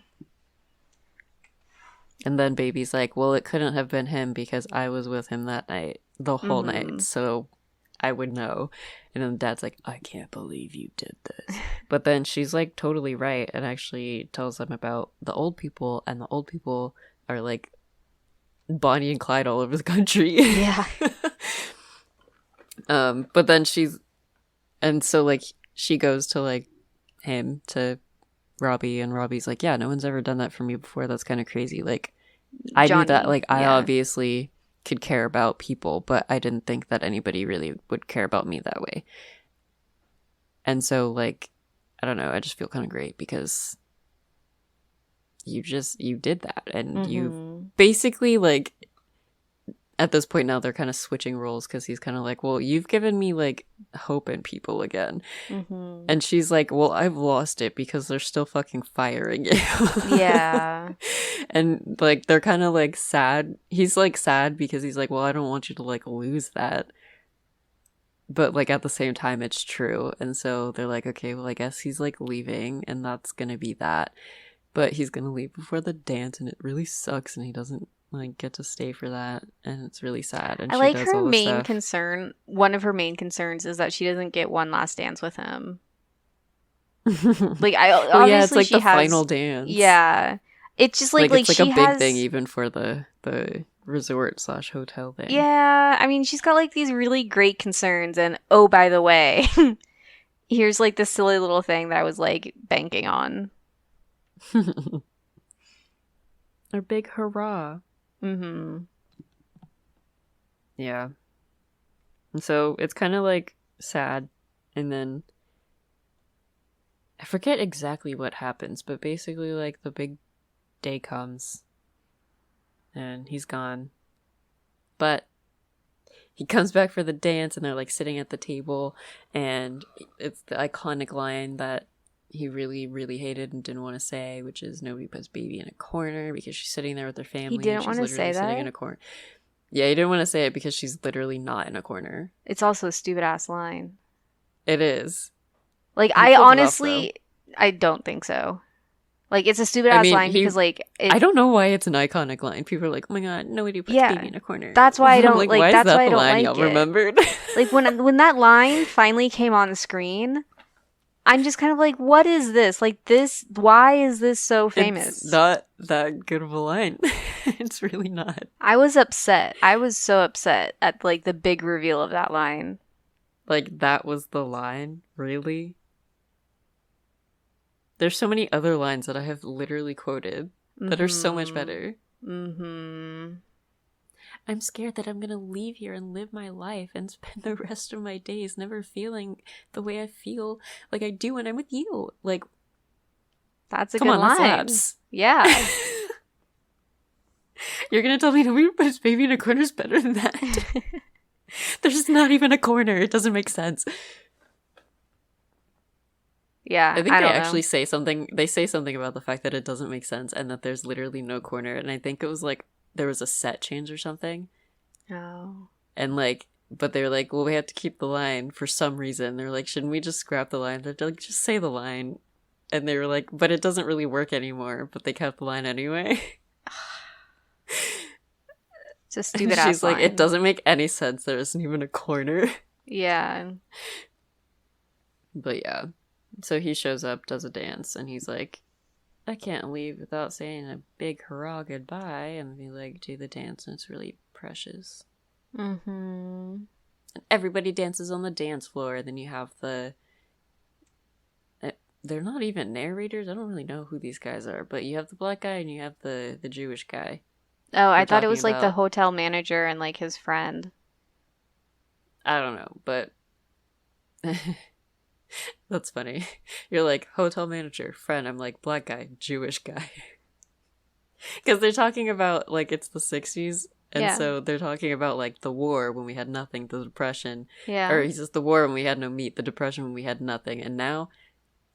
And then Baby's like, well, it couldn't have been him because I was with him that night, the whole night. So I would know. And then Dad's like, I can't believe you did this. But then she's, like, totally right, and actually tells them about the old people, and the old people are, like, Bonnie and Clyde all over the country. Yeah. But then so, like, she goes to, like, him, to Robbie, and Robbie's like, yeah, no one's ever done that for me before. That's kind of crazy. Like, I knew that, like, I obviously could care about people, but I didn't think that anybody really would care about me that way. And so, like, I don't know, I just feel kind of great because you did that, and you basically, like, at this point now they're kind of switching roles because he's kind of like, well, you've given me, like, hope in people again. And she's like, well, I've lost it because they're still fucking firing you. Yeah. And, like, they're kind of, like, sad. He's, like, sad because he's like, well, I don't want you to, like, lose that. But, like, at the same time, it's true. And so they're like, okay, well, I guess he's, like, leaving, and that's gonna be that. but he's gonna leave before the dance, and it really sucks, and he doesn't like get to stay for that, and it's really sad. And I she like does her all the main stuff. concern. One of her main concerns is that she doesn't get one last dance with him. Like, Well, yeah, it's obviously like she the has, final dance. yeah. It's just Like it's like a she big has, thing even for the resort / hotel thing. yeah. I mean, she's got like these really great concerns, and oh, by the way, here's like this silly little thing that I was like banking on. Our big hurrah. Mm-hmm. Yeah. And so it's kind of like sad, and then I forget exactly what happens, but basically like the big day comes and he's gone. But he comes back for the dance, and they're like sitting at the table, and it's the iconic line that he really, really hated and didn't want to say, which is nobody puts baby in a corner, because she's sitting there with her family. He didn't and want she's to say literally sitting in that? a corner. Yeah, he didn't want to say it because she's literally not in a corner. It's also a stupid ass line. It is. Like, He I pulled it off, honestly, I don't think so. Like, it's a stupid I ass mean, line because, like, I don't know why it's an iconic line. People are like, oh my god, nobody puts yeah, baby in a corner. that's why I I'm don't like, like. why is That's that why I the don't line like y'all it. remembered? Like, when that line finally came on the screen, I'm just kind of like, what is this? Like, this, why is this so famous? It's not that good of a line. It's really not. I was upset. I was so upset at, like, the big reveal of that line. Like, that was the line? Really? There's so many other lines that I have literally quoted that are so much better. Mm-hmm. I'm scared that I'm gonna leave here and live my life and spend the rest of my days never feeling the way I feel like I do when I'm with you. Like, That's a come good on, line. that slaps. Yeah. You're gonna tell me nobody puts baby in a corner is better than that? There's not even a corner. It doesn't make sense. Yeah, I think I they don't actually know. say something. They say something about the fact that it doesn't make sense and that there's literally no corner. And I think it was like there was a set change or something. Oh. And like, but they're like, well, we have to keep the line for some reason. They're like, shouldn't we just scrap the line? They're like, just say the line. And they were like, but it doesn't really work anymore. But they kept the line anyway. It's a stupid She's ass like, line. it doesn't make any sense. There isn't even a corner. Yeah. But yeah. So he shows up, does a dance, and he's like, I can't leave without saying a big hurrah goodbye. And they like do the dance, and it's really precious. Mm-hmm. And everybody dances on the dance floor. Then you have the... They're not even narrators. I don't really know who these guys are. But you have the black guy and you have the Jewish guy. Oh, I We're thought it talking was like the about... hotel manager and like his friend. I don't know, but... That's funny. You're like, hotel manager, friend. I'm like, black guy, Jewish guy. Because they're talking about, like, it's the 60s. And Yeah. so they're talking about, like, the war when we had nothing, the depression. Yeah. Or he says the war when we had no meat, the depression when we had nothing. And now,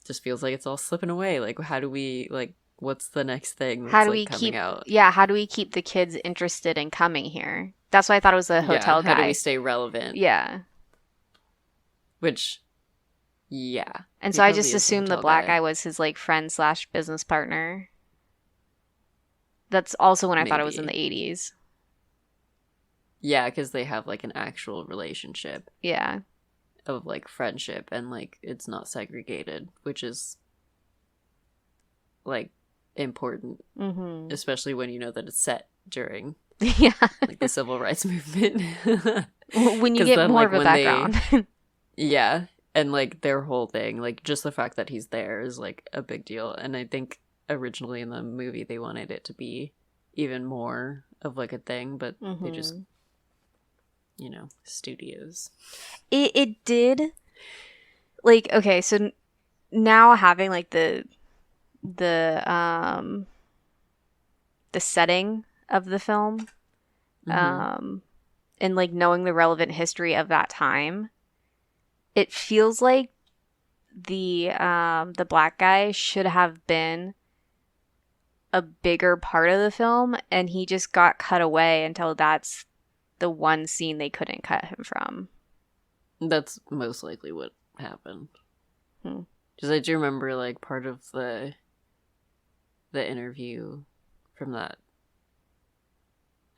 it just feels like it's all slipping away. Like, how do we, like, what's the next thing that's, How do like, we coming keep out? how do we keep the kids interested in coming here? That's why I thought it was a Yeah, hotel how do guy. we stay relevant? Yeah. Which, yeah. And he so I probably just is a assumed the hotel black guy was his like friend / business partner. That's also when I thought it was in the Maybe. 80s. Yeah, because they have, like, an actual relationship. Yeah. Of like friendship, and like it's not segregated, which is like important, Mm-hmm. especially when you know that it's set during Yeah. like the civil rights movement. When you 'Cause get then, more like, of a when background. yeah, and like their whole thing, like just the fact that he's there is like a big deal. And I think originally in the movie they wanted it to be even more of like a thing, but they just, you know, studios. It did, like, okay, so now having like the setting of the film, and like knowing the relevant history of that time, it feels like the black guy should have been a bigger part of the film, and he just got cut away until that's the one scene they couldn't cut him from. That's most likely what happened. Hmm. Because I do remember, like, part of the the interview from that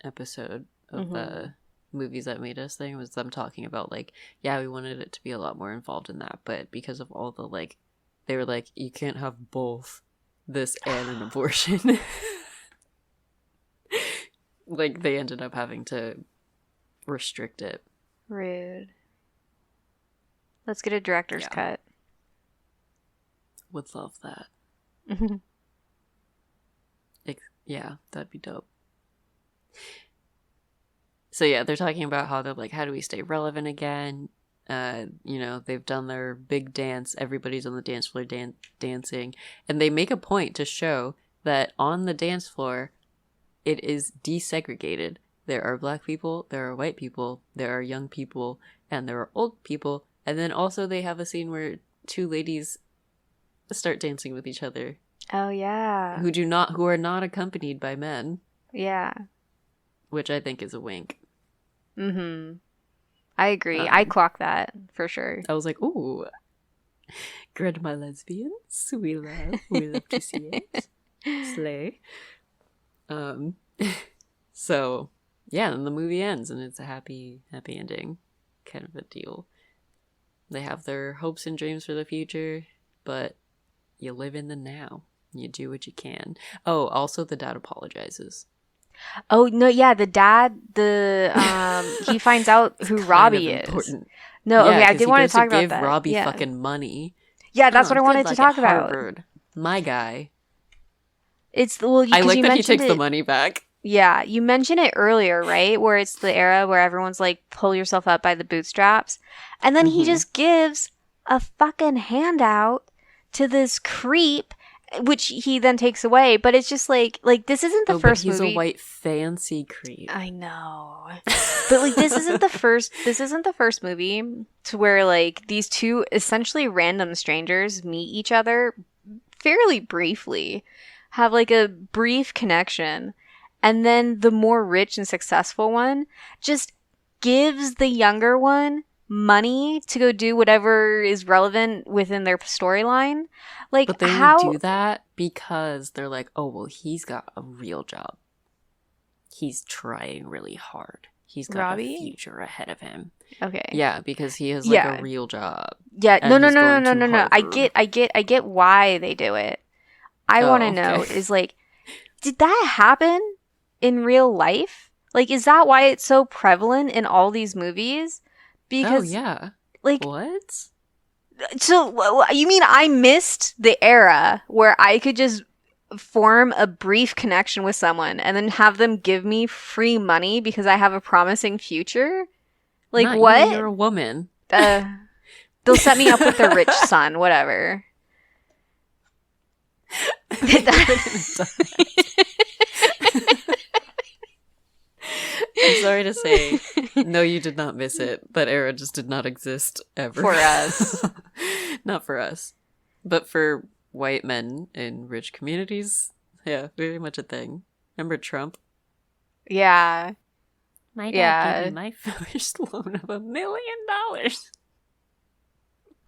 episode of the movies that made us thing was them talking about like, yeah, we wanted it to be a lot more involved in that, but because of all the like, they were like, you can't have both this and an abortion. Like they ended up having to restrict it. Rude. Let's get a director's cut. Would love that. Yeah, that'd be dope. So yeah, they're talking about how they're like, how do we stay relevant again? You know, they've done their big dance. Everybody's on the dance floor dancing. And they make a point to show that on the dance floor, it is desegregated. There are black people, there are white people, there are young people, and there are old people. And then also they have a scene where two ladies start dancing with each other. Oh yeah. Who are not accompanied by men. Yeah. Which I think is a wink. I agree. I clock that for sure. I was like, ooh, grandma lesbians. We love to see it. Slay. So yeah, then the movie ends and it's a happy ending kind of a deal. They have their hopes and dreams for the future, but you live in the now. You do what you can. Oh, also the dad apologizes. Oh no, yeah, the dad, he finds out who Robbie is. No, yeah, okay, I did want to talk about that. Give Robbie fucking money. Yeah, that's what I wanted to talk about. Harvard. My guy. It's I like that he takes the money back. Yeah, you mentioned it earlier, right? Where it's the era where everyone's like, pull yourself up by the bootstraps. And then he just gives a fucking handout to this creep, which he then takes away. But it's just like this isn't the first movie. He's a white fancy creep. I know. But like this isn't the first movie to where like these two essentially random strangers meet each other fairly briefly, have like a brief connection. And then the more rich and successful one just gives the younger one money to go do whatever is relevant within their storyline. Like, but they do that because they're like, oh, well, he's got a real job. He's trying really hard. He's got Robbie? a future ahead of him. Okay. Yeah, because he has like a real job. Yeah. No. I get why they do it. I want to know is like, did that happen in real life? Like, is that why it's so prevalent in all these movies? Because like what? So you mean I missed the era where I could just form a brief connection with someone and then have them give me free money because I have a promising future? Like, not what? You're a woman. They'll set me up with a rich son, whatever. I'm sorry to say, no, you did not miss it. That era just did not exist ever. For us. Not for us. But for white men in rich communities, yeah, very much a thing. Remember Trump? Yeah. My dad gave me my first loan of $1 million.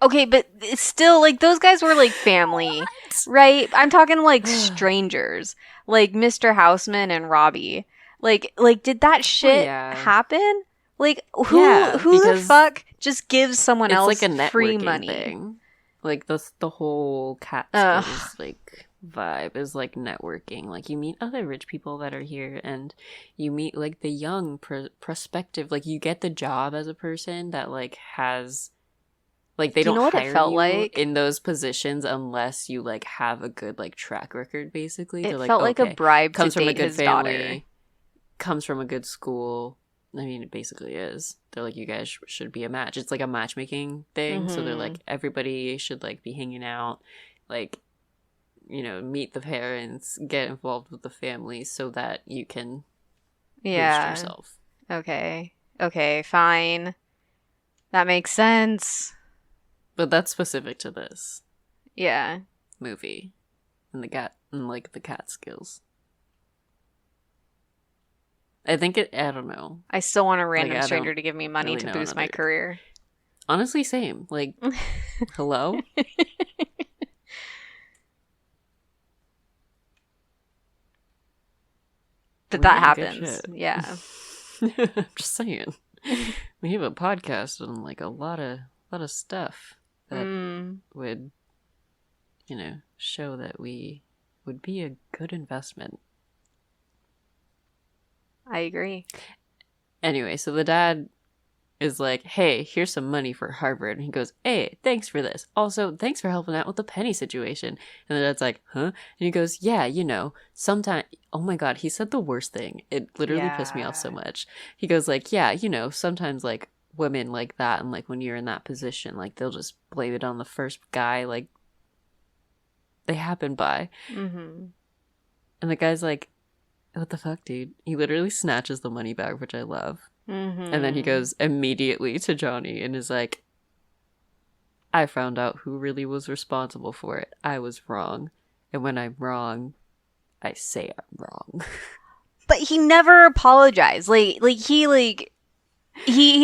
Okay, but it's still, like, those guys were, like, family, right? I'm talking, like, strangers. Like, Mr. Houseman and Robbie. Like, did that shit happen? Like, who the fuck just gives someone else like a free money? Thing. Like, the whole Catskills, like, vibe is, like, networking. Like, you meet other rich people that are here, and you meet, like, the young prospective. Like, you get the job as a person that, like, has... Like, they don't hire you in those positions unless you, like, have a good, like, track record, basically. It felt like a bribe to date his daughter. Comes from a good school. I mean, it basically is. They're like, you guys should be a match. It's like a matchmaking thing. So they're like, everybody should, like, be hanging out. Like, you know, meet the parents, get involved with the family so that you can boost yourself. Okay, fine. That makes sense. But that's specific to this. Yeah. Movie. And the Catskills. I think I don't know. I still want a random stranger to give me money to boost my career. Honestly, same. Like, hello? that happens. Yeah. I'm just saying. We have a podcast on like a lot of stuff that would, show that we would be a good investment. I agree. Anyway, so the dad is like, hey, here's some money for Harvard. And he goes, hey, thanks for this. Also, thanks for helping out with the penny situation. And the dad's like, huh? And he goes, yeah, sometimes, oh my God, he said the worst thing. It literally pissed me off so much. He goes like, yeah, sometimes like women like that, and like when you're in that position, like they'll just blame it on the first guy like they happen by. And the guy's like, what the fuck, dude? He literally snatches the money back, which I love. And then he goes immediately to Johnny and is like, I found out who really was responsible for it. I was wrong. And when I'm wrong, I say I'm wrong. But he never apologized. He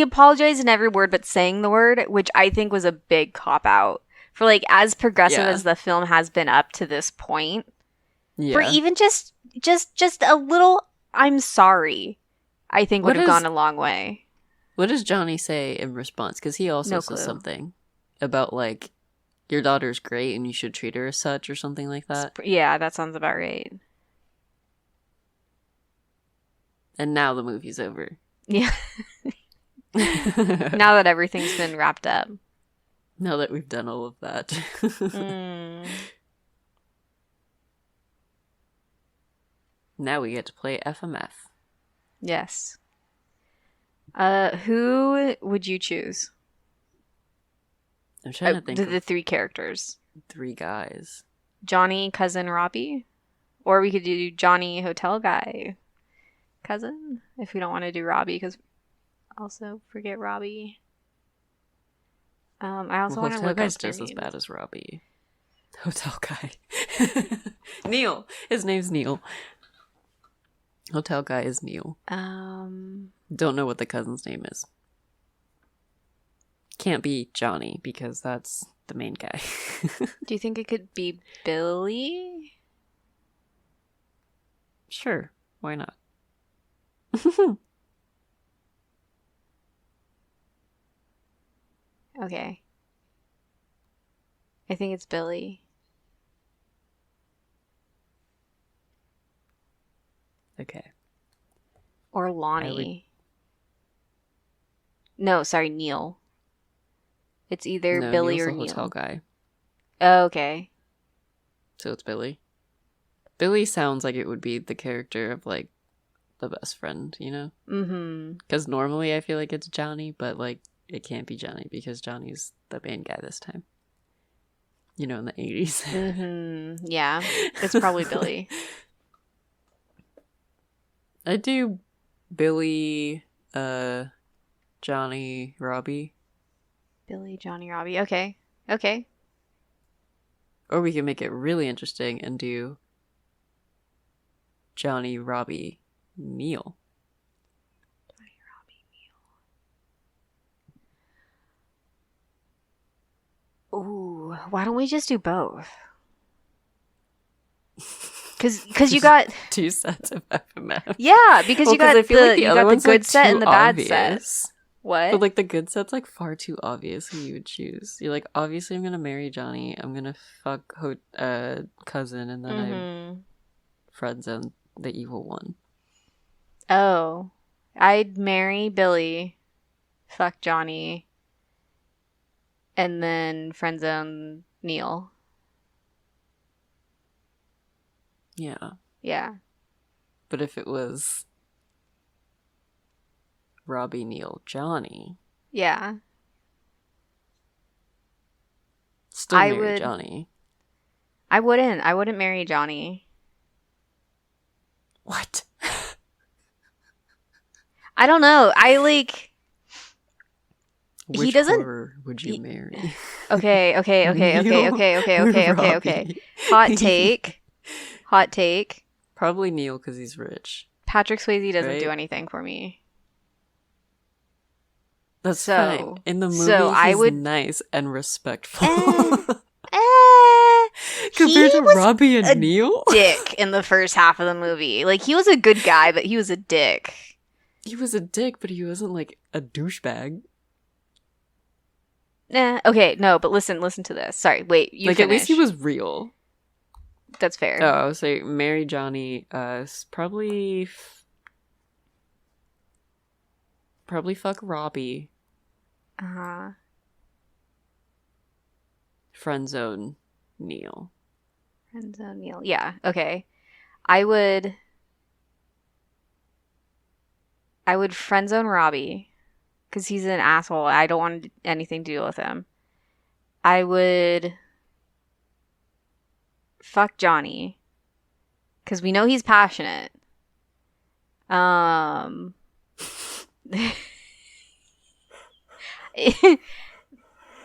apologized in every word but saying the word, which I think was a big cop-out. For like, as progressive as the film has been up to this point. Yeah. For even just a little, I'm sorry, I think would have gone a long way. What does Johnny say in response? Because he also says something about like, your daughter's great and you should treat her as such or something like that. Yeah, that sounds about right. And now the movie's over. Yeah. Now that everything's been wrapped up. Now that we've done all of that. Now we get to play FMF. Yes. Who would you choose? I'm trying to think the three characters. 3 guys. Johnny, cousin, Robbie? Or we could do Johnny, hotel guy, cousin, if we don't want to do Robbie, because also forget Robbie. I also want to look up just as bad as Robbie. Hotel guy. Neil. His name's Neil. Hotel guy is Neil. Don't know what the cousin's name is. Can't be Johnny because that's the main guy. Do you think it could be Billy? Sure. Why not? Okay. I think it's Billy. Okay. Or Lonnie. No, sorry, Neil. It's either Billy Neil's or the Neil. Hotel guy. Oh, okay. So it's Billy. Billy sounds like it would be the character of like the best friend, you know? Mm-hmm. Because normally I feel like it's Johnny, but like it can't be Johnny because Johnny's the main guy this time. You know, in the 80s. Mm-hmm. Yeah, it's probably Billy. I do Billy, Johnny, Robbie. Billy, Johnny, Robbie. Okay. Okay. Or we can make it really interesting and do Johnny, Robbie, Neil. Johnny, Robbie, Neil. Ooh, why don't we just do both? Because you got 2 sets of FMF. Yeah, because you got the good set and the bad set. What? But like the good set's like far too obvious who you would choose. You're like, obviously I'm gonna marry Johnny. I'm gonna fuck cousin, and then I friend zone the evil one. Oh, I'd marry Billy, fuck Johnny, and then friend zone Neil. Yeah. Yeah. But if it was Robbie, Neil, Johnny. Yeah. Still marry Johnny. I wouldn't marry Johnny. What? I don't know. I like... Which he doesn't... horror would you marry? Okay. Hot take. Probably Neil because he's rich. Patrick Swayze doesn't do anything for me. That's fine. In the movie, he's nice and respectful. Compared He to was Robbie and a Neil? dick in the first half of the movie. Like, he was a good guy, but he was a dick. He was a dick, but he wasn't like a douchebag. Nah, okay, no, but listen to this. Sorry, wait, you like, finish. at least he was real. That's fair. Oh, I would say marry Johnny, probably fuck Robbie. Uh-huh. Friendzone Neil. Friendzone Neil. Yeah, okay. I would friendzone Robbie because he's an asshole. I don't want anything to do with him. I would fuck Johnny because we know he's passionate. And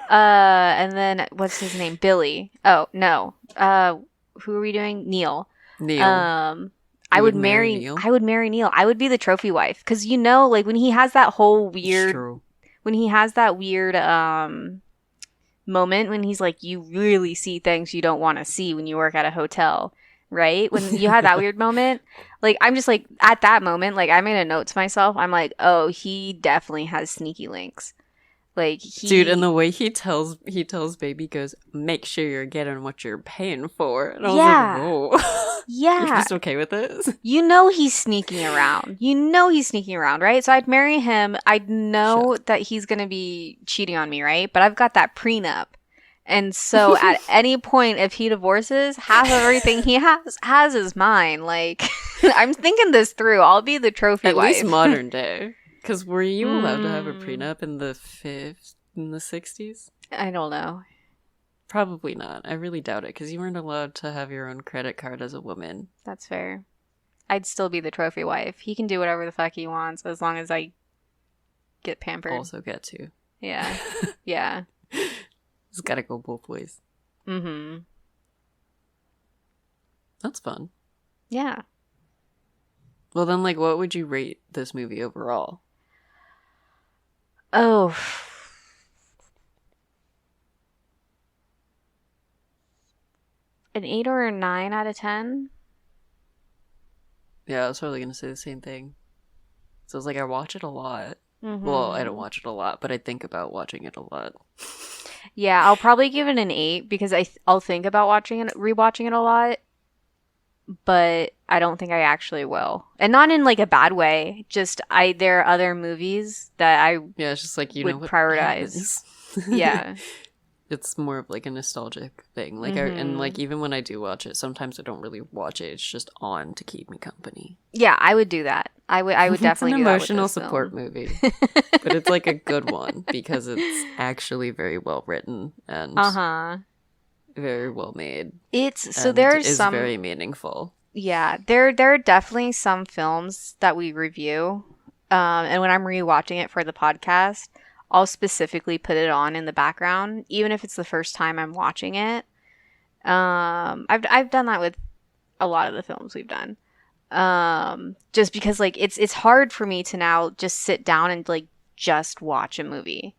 then what's his name? Billy. Oh no. Who are we doing? Neil. I would marry Neil. I would marry Neil. I would be the trophy wife because like when he has that whole weird, moment when he's like, you really see things you don't want to see when you work at a hotel, right? When you have that weird moment, like I'm just like at that moment, like I made a note to myself. I'm like, oh, he definitely has sneaky links. Like dude, and the way he tells baby goes, make sure you're getting what you're paying for. And I was like, whoa. Yeah. You're just okay with this? He's sneaking around. Right? So I'd marry him. I'd know that he's going to be cheating on me, right? But I've got that prenup. And so at any point, if he divorces, half of everything he has is mine. Like, I'm thinking this through. I'll be the trophy wife. At least modern day. Because were you allowed to have a prenup in the 60s? I don't know. Probably not. I really doubt it, because you weren't allowed to have your own credit card as a woman. That's fair. I'd still be the trophy wife. He can do whatever the fuck he wants as long as I get pampered. Also get to. Yeah. Yeah. It's gotta go both ways. Mm-hmm. That's fun. Yeah. Well, then, like, what would you rate this movie overall? Oh. An 8 or a 9 out of 10? Yeah, I was probably going to say the same thing. So I was like, I watch it a lot. Mm-hmm. Well, I don't watch it a lot, but I think about watching it a lot. Yeah, I'll probably give it an 8 because I'll think about rewatching it a lot, but I don't think I actually will. And not in like a bad way. Just there are other movies that I it's just like would prioritize. Yeah. It's more of like a nostalgic thing. Like and like even when I do watch it, sometimes I don't really watch it. It's just on to keep me company. Yeah, I would do that. I would definitely do that. It's an emotional support movie. But it's like a good one because it's actually very well written and very well made. It's very meaningful. Yeah, there are definitely some films that we review. And when I'm rewatching it for the podcast, I'll specifically put it on in the background, even if it's the first time I'm watching it. I've done that with a lot of the films we've done. Just because like it's hard for me to now just sit down and like just watch a movie.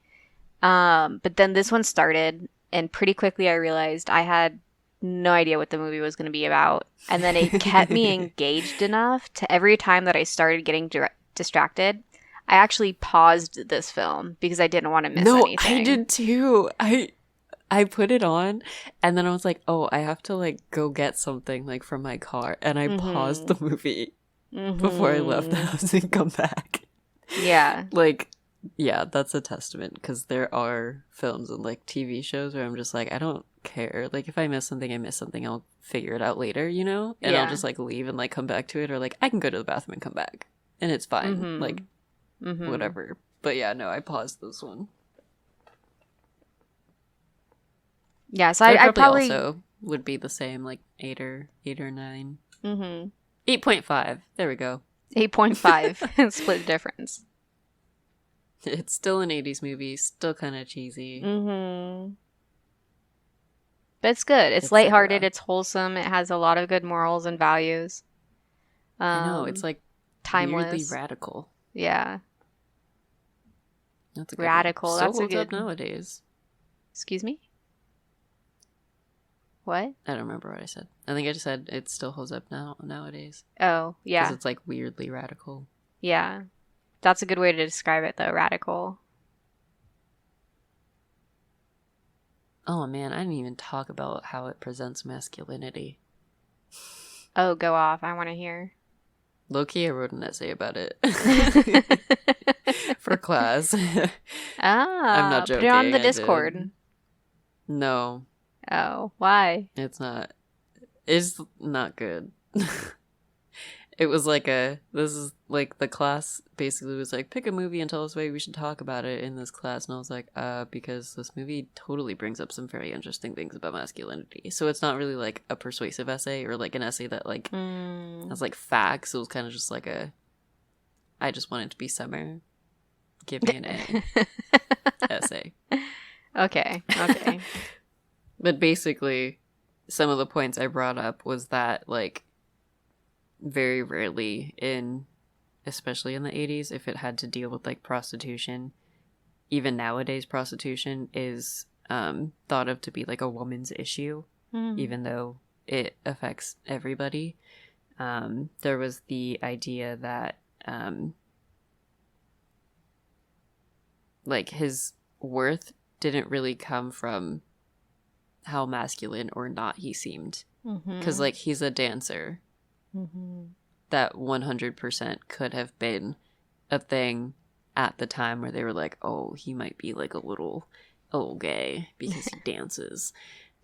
But then this one started, and pretty quickly I realized I had no idea what the movie was going to be about, and then it kept me engaged enough to every time that I started getting distracted, I actually paused this film because I didn't want to miss anything. No, I did too. I put it on and then I was like, oh, I have to like go get something like from my car, and I paused the movie before I left the house and come back. Yeah. Like, yeah, that's a testament, because there are films and like TV shows where I'm just like, I don't care. Like if I miss something, I miss something. I'll figure it out later, and I'll just like leave and like come back to it, or like I can go to the bathroom and come back and it's fine. Like whatever. But yeah, no, I paused this one. Yeah, so I probably also would be the same, like 8 or 9. 8.5. There we go. 8.5. Split difference. It's still an 80s movie, still kind of cheesy. But it's good. It's lighthearted. It's wholesome. It has a lot of good morals and values. I know. It's like timeless. Weirdly radical. Yeah. That's a good radical. One. That's still a good up nowadays. Excuse me? What? I don't remember what I said. I think I just said it still holds up nowadays. Oh, yeah. Because it's like weirdly radical. Yeah. That's a good way to describe it, though. Radical. Oh man, I didn't even talk about how it presents masculinity. Oh, go off. I want to hear. Low-key, I wrote an essay about it. For class. I'm not joking. Put it on the I Discord. did. No. Oh, why? It's not. It's not good. It was like the class basically was like, pick a movie and tell us why we should talk about it in this class. And I was like, because this movie totally brings up some very interesting things about masculinity. So it's not really like a persuasive essay or like an essay that like has like facts. It was kind of just like I just want it to be summer. Give me an A essay. Okay. But basically, some of the points I brought up was that like very rarely especially in the 80s, if it had to deal with like prostitution, even nowadays prostitution is thought of to be like a woman's issue, even though it affects everybody. There was the idea that like his worth didn't really come from how masculine or not he seemed, because like he's a dancer. That 100% could have been a thing at the time where they were like, oh, he might be like a little gay because he dances.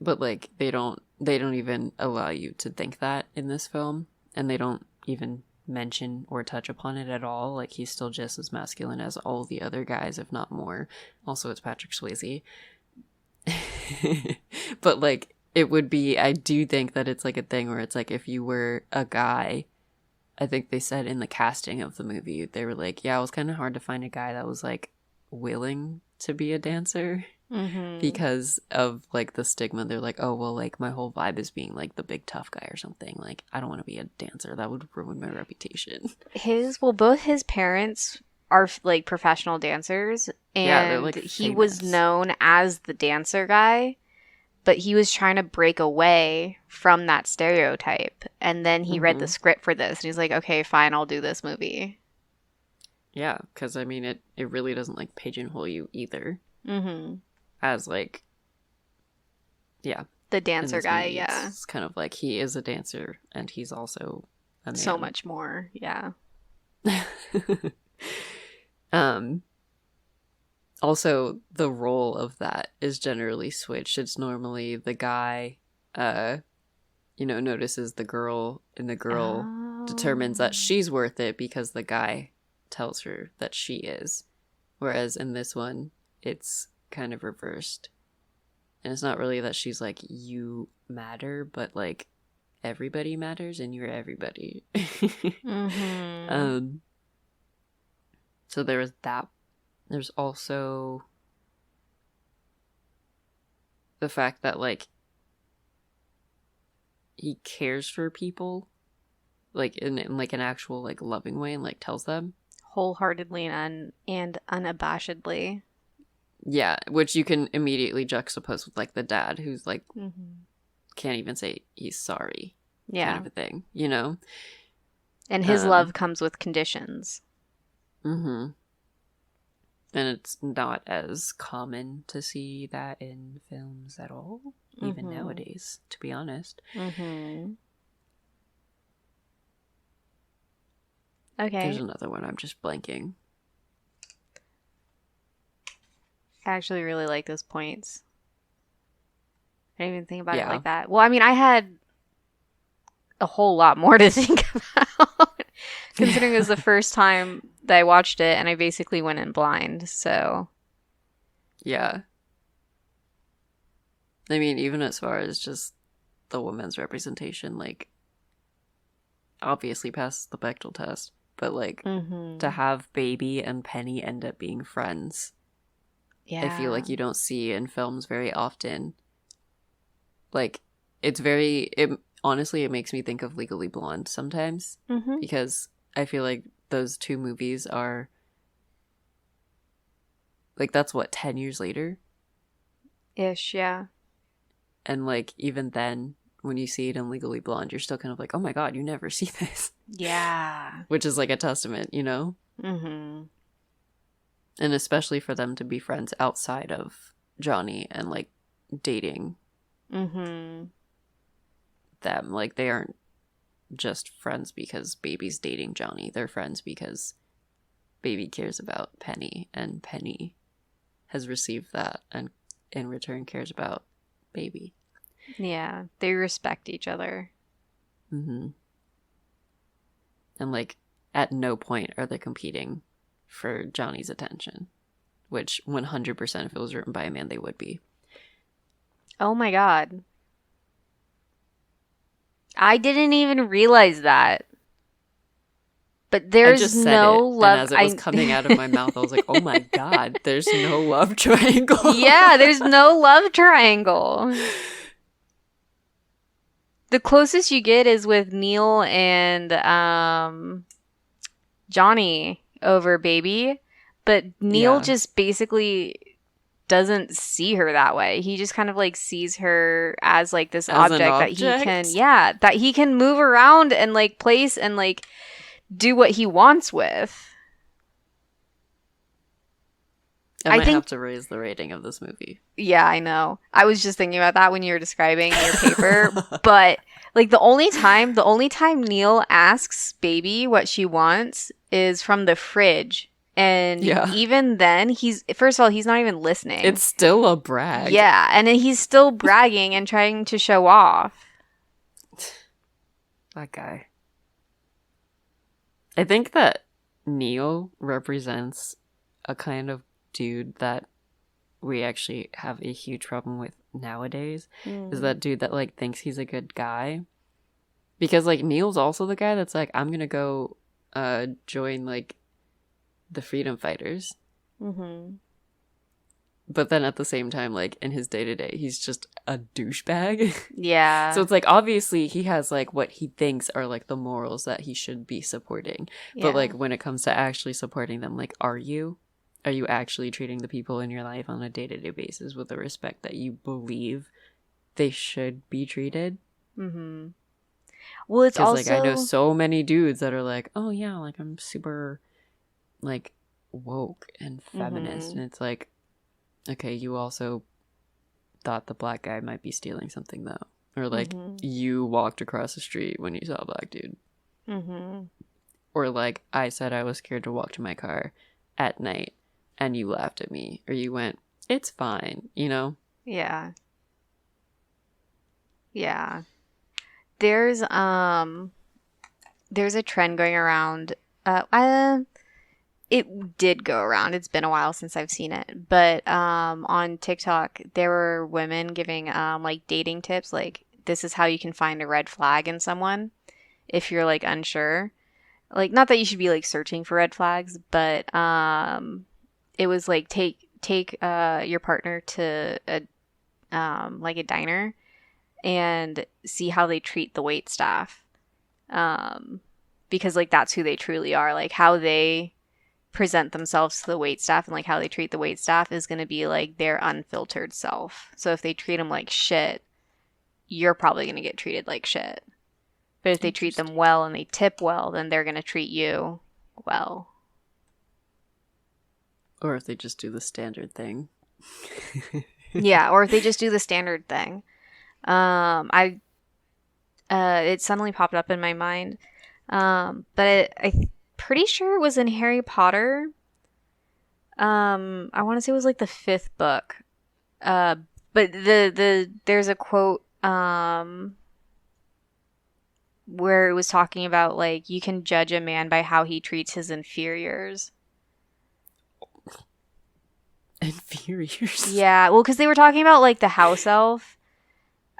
But like they don't even allow you to think that in this film, and they don't even mention or touch upon it at all. Like he's still just as masculine as all the other guys, if not more. Also, it's Patrick Swayze. But like it would be, I do think that it's like a thing where it's like if you were a guy, I think they said in the casting of the movie, they were like, yeah, it was kind of hard to find a guy that was like willing to be a dancer because of like the stigma. They're like, oh, well, like my whole vibe is being like the big tough guy or something. Like, I don't want to be a dancer. That would ruin my reputation. Both his parents are like professional dancers, and yeah, they're like he famous. was known as the dancer guy, but he was trying to break away from that stereotype. And then he read the script for this, and he's like, okay, fine, I'll do this movie. Yeah, because I mean, it really doesn't like pigeonhole you either. As like, yeah, the dancer guy. Movie, yeah, it's kind of like he is a dancer and he's also a man. So much more. Yeah. Also, the role of that is generally switched. It's normally the guy, notices the girl, and the girl determines that she's worth it because the guy tells her that she is. Whereas in this one, it's kind of reversed. And it's not really that she's like, you matter, but like, everybody matters and you're everybody. So there was that. There's also the fact that like he cares for people like in like an actual like loving way and like tells them wholeheartedly and unabashedly. Yeah, which you can immediately juxtapose with like the dad who's like can't even say he's sorry. Yeah. Kind of a thing, you know? And his love comes with conditions. And it's not as common to see that in films at all, even nowadays, to be honest. Okay. There's another one, I'm just blanking. I actually really like those points. I didn't even think about it like that. Well, I mean, I had a whole lot more to think about, considering it was the first time that I watched it, and I basically went in blind, so... Yeah. I mean, even as far as just the woman's representation, like, obviously passes the Bechdel test, but, like, to have Baby and Penny end up being friends, I feel like you don't see in films very often. Like, honestly, it makes me think of Legally Blonde sometimes, because I feel like those two movies are, like, that's what, 10 years later? Ish, yeah. And like even then, when you see it in Legally Blonde, you're still kind of like, oh my god, you never see this. Yeah. Which is like a testament, you know? Mm-hmm. And especially for them to be friends outside of Johnny and like dating Mm-hmm. them. Like they aren't just friends because Baby's dating Johnny. They're friends because Baby cares about Penny, and Penny has received that and in return cares about Baby. Yeah, they respect each other. Mm-hmm. And like at no point are they competing for Johnny's attention, which 100% if it was written by a man they would be. Oh my god. I didn't even realize that. But there's I just said no it, love. and as it was coming out of my mouth, I was like, "Oh my god, there's no love triangle." Yeah, there's no love triangle. The closest you get is with Neil and Johnny over Baby, but Neil just basically doesn't see her that way. He just kind of like sees her as like this As an object that he can move around and like place and like do what he wants with. I might have to raise the rating of this movie. Yeah, I know. I was just thinking about that when you were describing your paper, but like the only time Neil asks Baby what she wants is from the fridge. And even then, first of all, he's not even listening. It's still a brag. Yeah, and then he's still bragging and trying to show off. That guy. I think that Neil represents a kind of dude that we actually have a huge problem with nowadays. Is that dude that like thinks he's a good guy. Because like Neil's also the guy that's like, I'm gonna go join like the freedom fighters. Mm-hmm. But then at the same time, like in his day-to-day, he's just a douchebag. Yeah. So it's like obviously he has like what he thinks are like the morals that he should be supporting. Yeah. But like when it comes to actually supporting them, like are you actually treating the people in your life on a day-to-day basis with the respect that you believe they should be treated? Mm-hmm. Well, it's also like I know so many dudes that are like, oh yeah, like I'm super like woke and feminist, and it's like, okay, you also thought the black guy might be stealing something though, or like you walked across the street when you saw a black dude, or like I said I was scared to walk to my car at night and you laughed at me, or you went, it's fine, you know? Yeah. There's a trend going around. It did go around. It's been a while since I've seen it, but on TikTok there were women giving like dating tips, like this is how you can find a red flag in someone if you're like unsure. Like not that you should be like searching for red flags, but it was like take your partner to a like a diner and see how they treat the wait staff, because like that's who they truly are. Like how they present themselves to the wait staff and like how they treat the wait staff is going to be like their unfiltered self. So if they treat them like shit, you're probably going to get treated like shit. But if they treat them well and they tip well, then they're going to treat you well. Or if they just do the standard thing. Yeah, or if they just do the standard thing. It suddenly popped up in my mind. But I'm pretty sure it was in Harry Potter. I want to say it was like the 5th book. But there's a quote where it was talking about like you can judge a man by how he treats his inferiors. Inferiors? Yeah, well, because they were talking about like the house elf,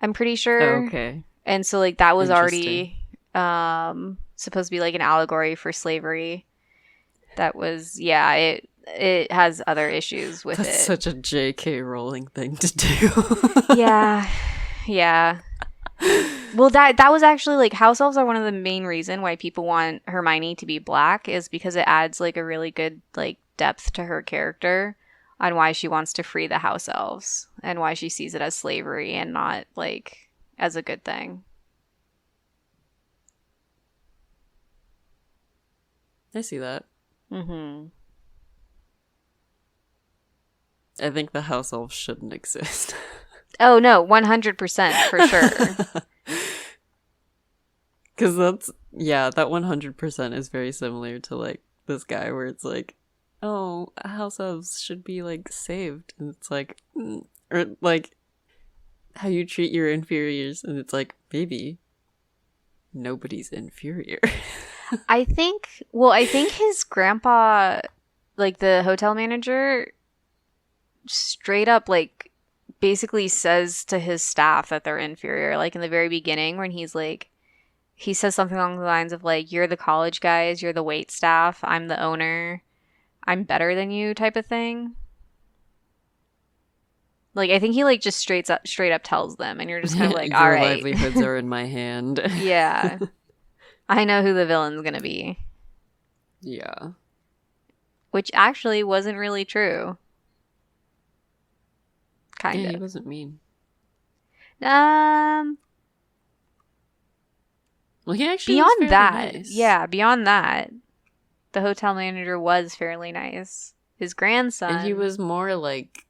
I'm pretty sure. Okay. And so like that was already supposed to be like an allegory for slavery. That was, yeah, it has other issues with That's it. Such a J.K. Rowling thing to do. Yeah. Well, that was actually like house elves are one of the main reason why people want Hermione to be black, is because it adds like a really good like depth to her character. on why she wants to free the house elves and why she sees it as slavery and not like as a good thing. I see that. Mm-hmm. I think the house elves shouldn't exist. Oh no, 100% for sure. Because that 100% is very similar to like this guy where it's like, oh, house elves should be like saved. And it's like, or like how you treat your inferiors. And it's like, baby, nobody's inferior. I think his grandpa, like the hotel manager, straight up like basically says to his staff that they're inferior. Like in the very beginning when he's like, he says something along the lines of like, you're the college guys, you're the wait staff, I'm the owner, I'm better than you type of thing. Like I think he like just straight up tells them, and you're just kind of like, all Your right. livelihoods are in my hand. Yeah. I know who the villain's gonna be. Yeah. Which actually wasn't really true. Kind Yeah, of. he wasn't mean. Um Well, he actually was beyond fairly that, nice. yeah, beyond that, the hotel manager was fairly nice. His grandson. And he was more like,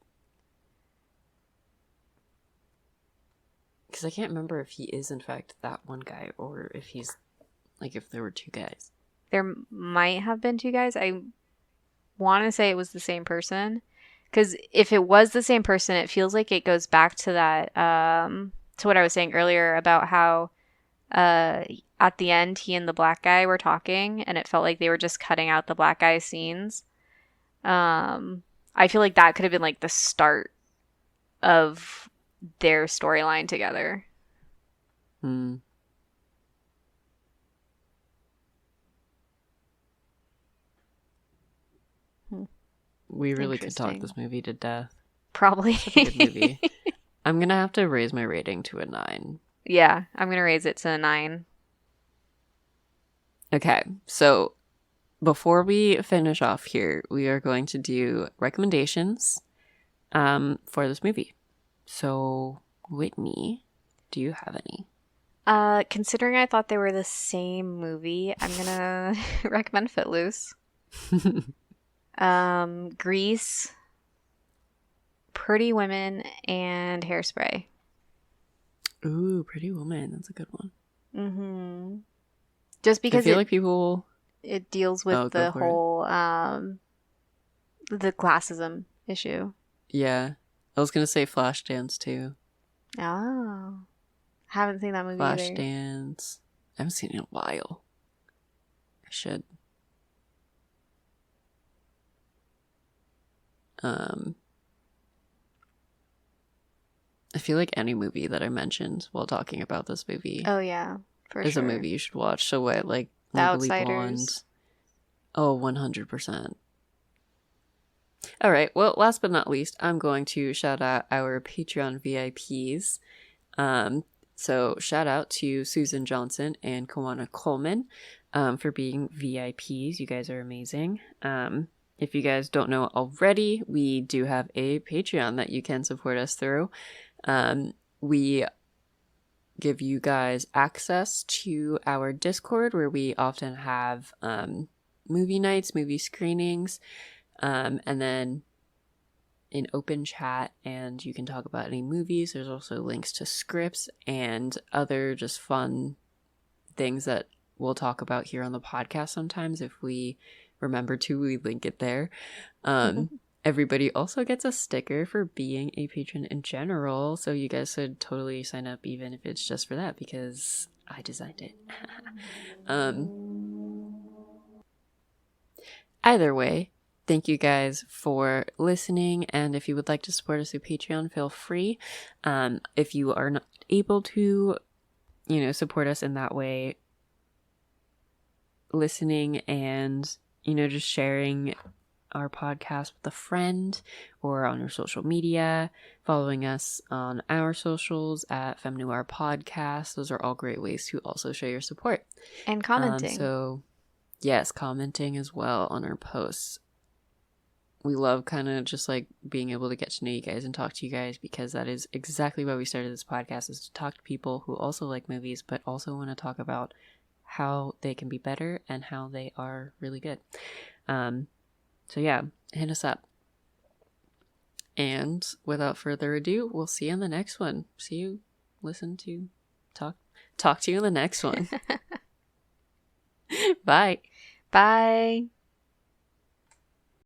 because I can't remember if he is in fact that one guy or if he's like if there were two guys. There might have been two guys. I want to say it was the same person. Because if it was the same person, it feels like it goes back to that, to what I was saying earlier about how at the end, he and the black guy were talking, and it felt like they were just cutting out the black guy's scenes. I feel like that could have been like the start of their storyline together. Hmm. We really could talk this movie to death. Probably. Such a good movie. I'm gonna have to raise my rating to a 9. Yeah, I'm gonna raise it to a 9. Okay, so before we finish off here, we are going to do recommendations for this movie. So, Whitney, do you have any? Considering I thought they were the same movie, I'm gonna recommend Footloose. Grease, Pretty Women, and Hairspray. Ooh, Pretty Woman. That's a good one. Mm-hmm. Just because I feel like people... it deals with the whole the classism issue. Yeah. I was gonna say Flashdance too. Oh. Haven't seen that movie either. Flashdance. I haven't seen it in a while. I should. I feel like any movie that I mentioned while talking about this movie Oh yeah, is a movie you should watch. So what, like The Legally Outsiders. Blonde? Oh, 100%. All right. Well, last but not least, I'm going to shout out our Patreon VIPs. So shout out to Susan Johnson and Kawana Coleman for being VIPs. You guys are amazing. If you guys don't know already, we do have a Patreon that you can support us through. We give you guys access to our Discord where we often have movie nights, movie screenings, and then an open chat, and you can talk about any movies. There's also links to scripts and other just fun things that we'll talk about here on the podcast sometimes. If we remember to, we link it there. Everybody also gets a sticker for being a patron in general, so you guys should totally sign up even if it's just for that, because I designed it. Either way, thank you guys for listening, and if you would like to support us through Patreon, feel free. If you are not able to, support us in that way, listening and, just sharing our podcast with a friend or on your social media, following us on our socials at Femme Noir Podcast. Those are all great ways to also show your support. And commenting. So, yes, commenting as well on our posts. we love kind of just like being able to get to know you guys and talk to you guys, because that is exactly why we started this podcast, is to talk to people who also like movies but also want to talk about how they can be better and how they are really good. So yeah, hit us up. And without further ado, we'll see you in the next one. Talk to you in the next one. Bye. Bye.